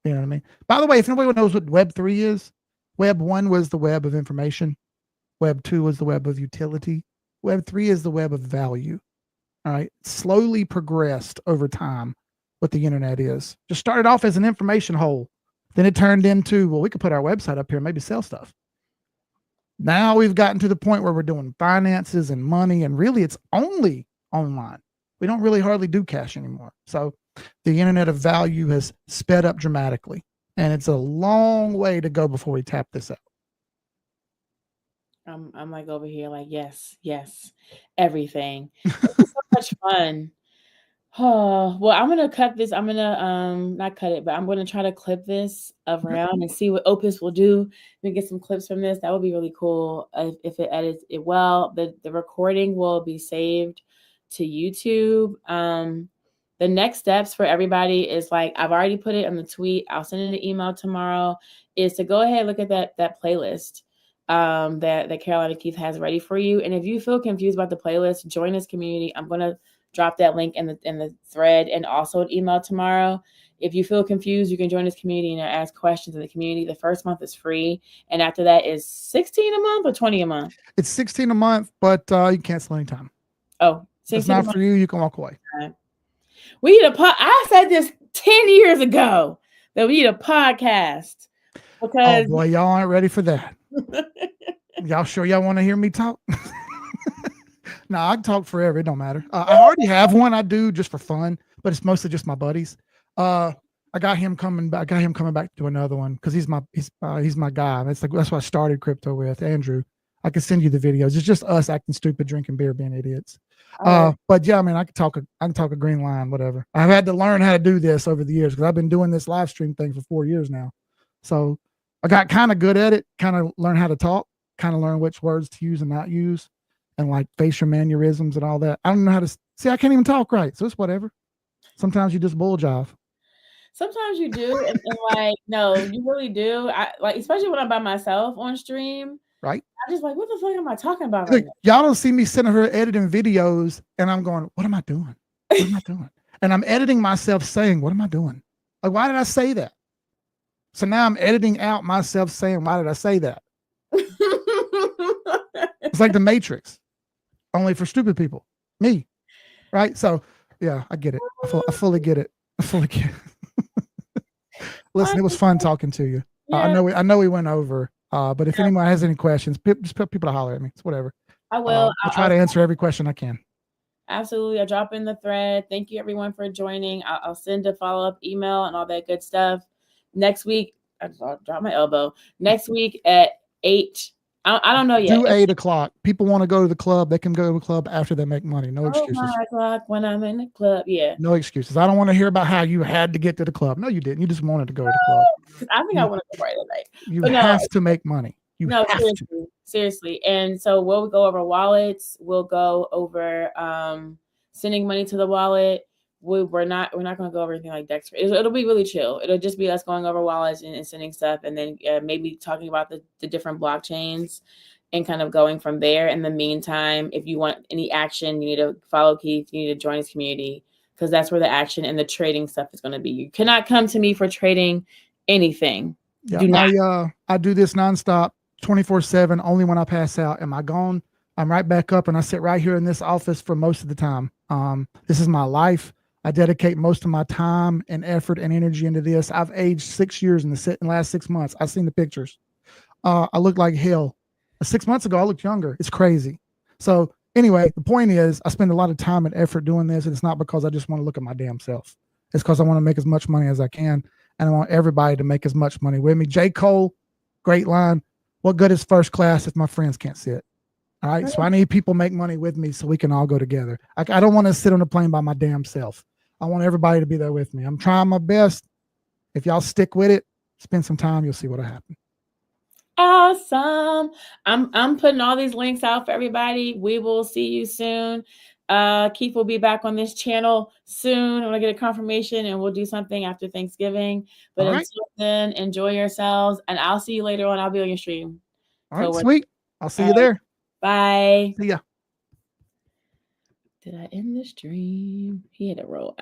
You know what I mean? By the way, if nobody knows what Web3 is, Web 1 was the web of information. Web 2 was the web of utility. Web 3 is the web of value. All right. Slowly progressed over time what the internet is. Just started off as an information hole. Then it turned into, well, we could put our website up here and maybe sell stuff. Now we've gotten to the point where we're doing finances and money, and really it's only online. We don't really hardly do cash anymore. So the internet of value has sped up dramatically, and it's a long way to go before we tap this out. I'm like over here like, yes, everything. It's so much fun. Oh, well, I'm gonna cut this. I'm gonna not cut it, but I'm gonna try to clip this around and see what Opus will do. We get some clips from this. That would be really cool if it edits it well. The recording will be saved to YouTube. The next steps for everybody is like, I've already put it on the tweet. I'll send it an email tomorrow. Is to go ahead and look at that playlist that Carolina Keith has ready for you. And if you feel confused about the playlist, join this community. I'm gonna drop that link in the thread and also an email tomorrow. If you feel confused, you can join this community and ask questions in the community. The first month is free, and after that is $16 a month or $20 a month. It's $16 a month, but you cancel anytime. Oh, it's not for you. You can walk away. We need a I said this 10 years ago that we need a podcast Oh because boy, y'all aren't ready for that. Y'all sure y'all want to hear me talk? No, I can talk forever. It don't matter. I already have one I do just for fun, but it's mostly just my buddies. I got him coming back. I got him coming back to another one because he's my guy. That's what I started crypto with, Andrew. I can send you the videos. It's just us acting stupid, drinking beer, being idiots. But yeah, I mean, I can talk a green line, whatever. I've had to learn how to do this over the years because I've been doing this live stream thing for 4 years now. So I got kind of good at it, kind of learn how to talk, kind of learn which words to use and not use, and like facial mannerisms and all that. I don't know how to see. I can't even talk right, so it's whatever. Sometimes you just bull jive. Sometimes you do, and like, no, you really do. I like, especially when I'm by myself on stream. Right. I'm just like, what the fuck am I talking about right now? Y'all don't see me sitting here editing videos, and I'm going, what am I doing? What am I doing? And I'm editing myself saying, what am I doing? Like, why did I say that? So now I'm editing out myself saying, why did I say that? It's like the Matrix, only for stupid people. Me. Right? So yeah, I get it. I fully get it. I fully get it. Listen, it was fun talking to you. Yeah. I know we went over, but if anyone has any questions, just put people to holler at me. It's whatever. I will. I'll try to answer every question I can. Absolutely. I'll drop in the thread. Thank you everyone for joining. I'll send a follow-up email and all that good stuff. Next week, I'll drop my elbow. Next week at 8. I don't know yet. Do 8 o'clock. People want to go to the club. They can go to the club after they make money. No excuses. 9 o'clock when I'm in the club. Yeah. No excuses. I don't want to hear about how you had to get to the club. No, you didn't. You just wanted to go to the club. I think I want to go right tonight. You have to make money. Seriously. And so we'll go over wallets. We'll go over sending money to the wallet. We're not going to go over anything like Dexter. It'll be really chill. It'll just be us going over wallets and sending stuff, and then maybe talking about the different blockchains and kind of going from there. In the meantime, if you want any action, you need to follow Keith. You need to join his community because that's where the action and the trading stuff is going to be. You cannot come to me for trading anything. Yeah, I do this nonstop, 24/7. Only when I pass out am I gone. I'm right back up, and I sit right here in this office for most of the time. This is my life. I dedicate most of my time and effort and energy into this. I've aged 6 years in the last 6 months. I've seen the pictures. I look like hell. 6 months ago, I looked younger. It's crazy. So anyway, the point is I spend a lot of time and effort doing this. And it's not because I just want to look at my damn self. It's because I want to make as much money as I can. And I want everybody to make as much money with me. J. Cole, great line. What good is first class if my friends can't sit? All right. So I need people to make money with me so we can all go together. I don't want to sit on a plane by my damn self. I want everybody to be there with me. I'm trying my best. If y'all stick with it, spend some time, you'll see what'll happen. Awesome. I'm putting all these links out for everybody. We will see you soon. Keith will be back on this channel soon. I'm gonna get a confirmation and we'll do something after Thanksgiving. But until then, enjoy yourselves, and I'll see you later on. I'll be on your stream. All right, sweet. I'll see you there. Bye. See ya. Did I end the stream? He had a roll.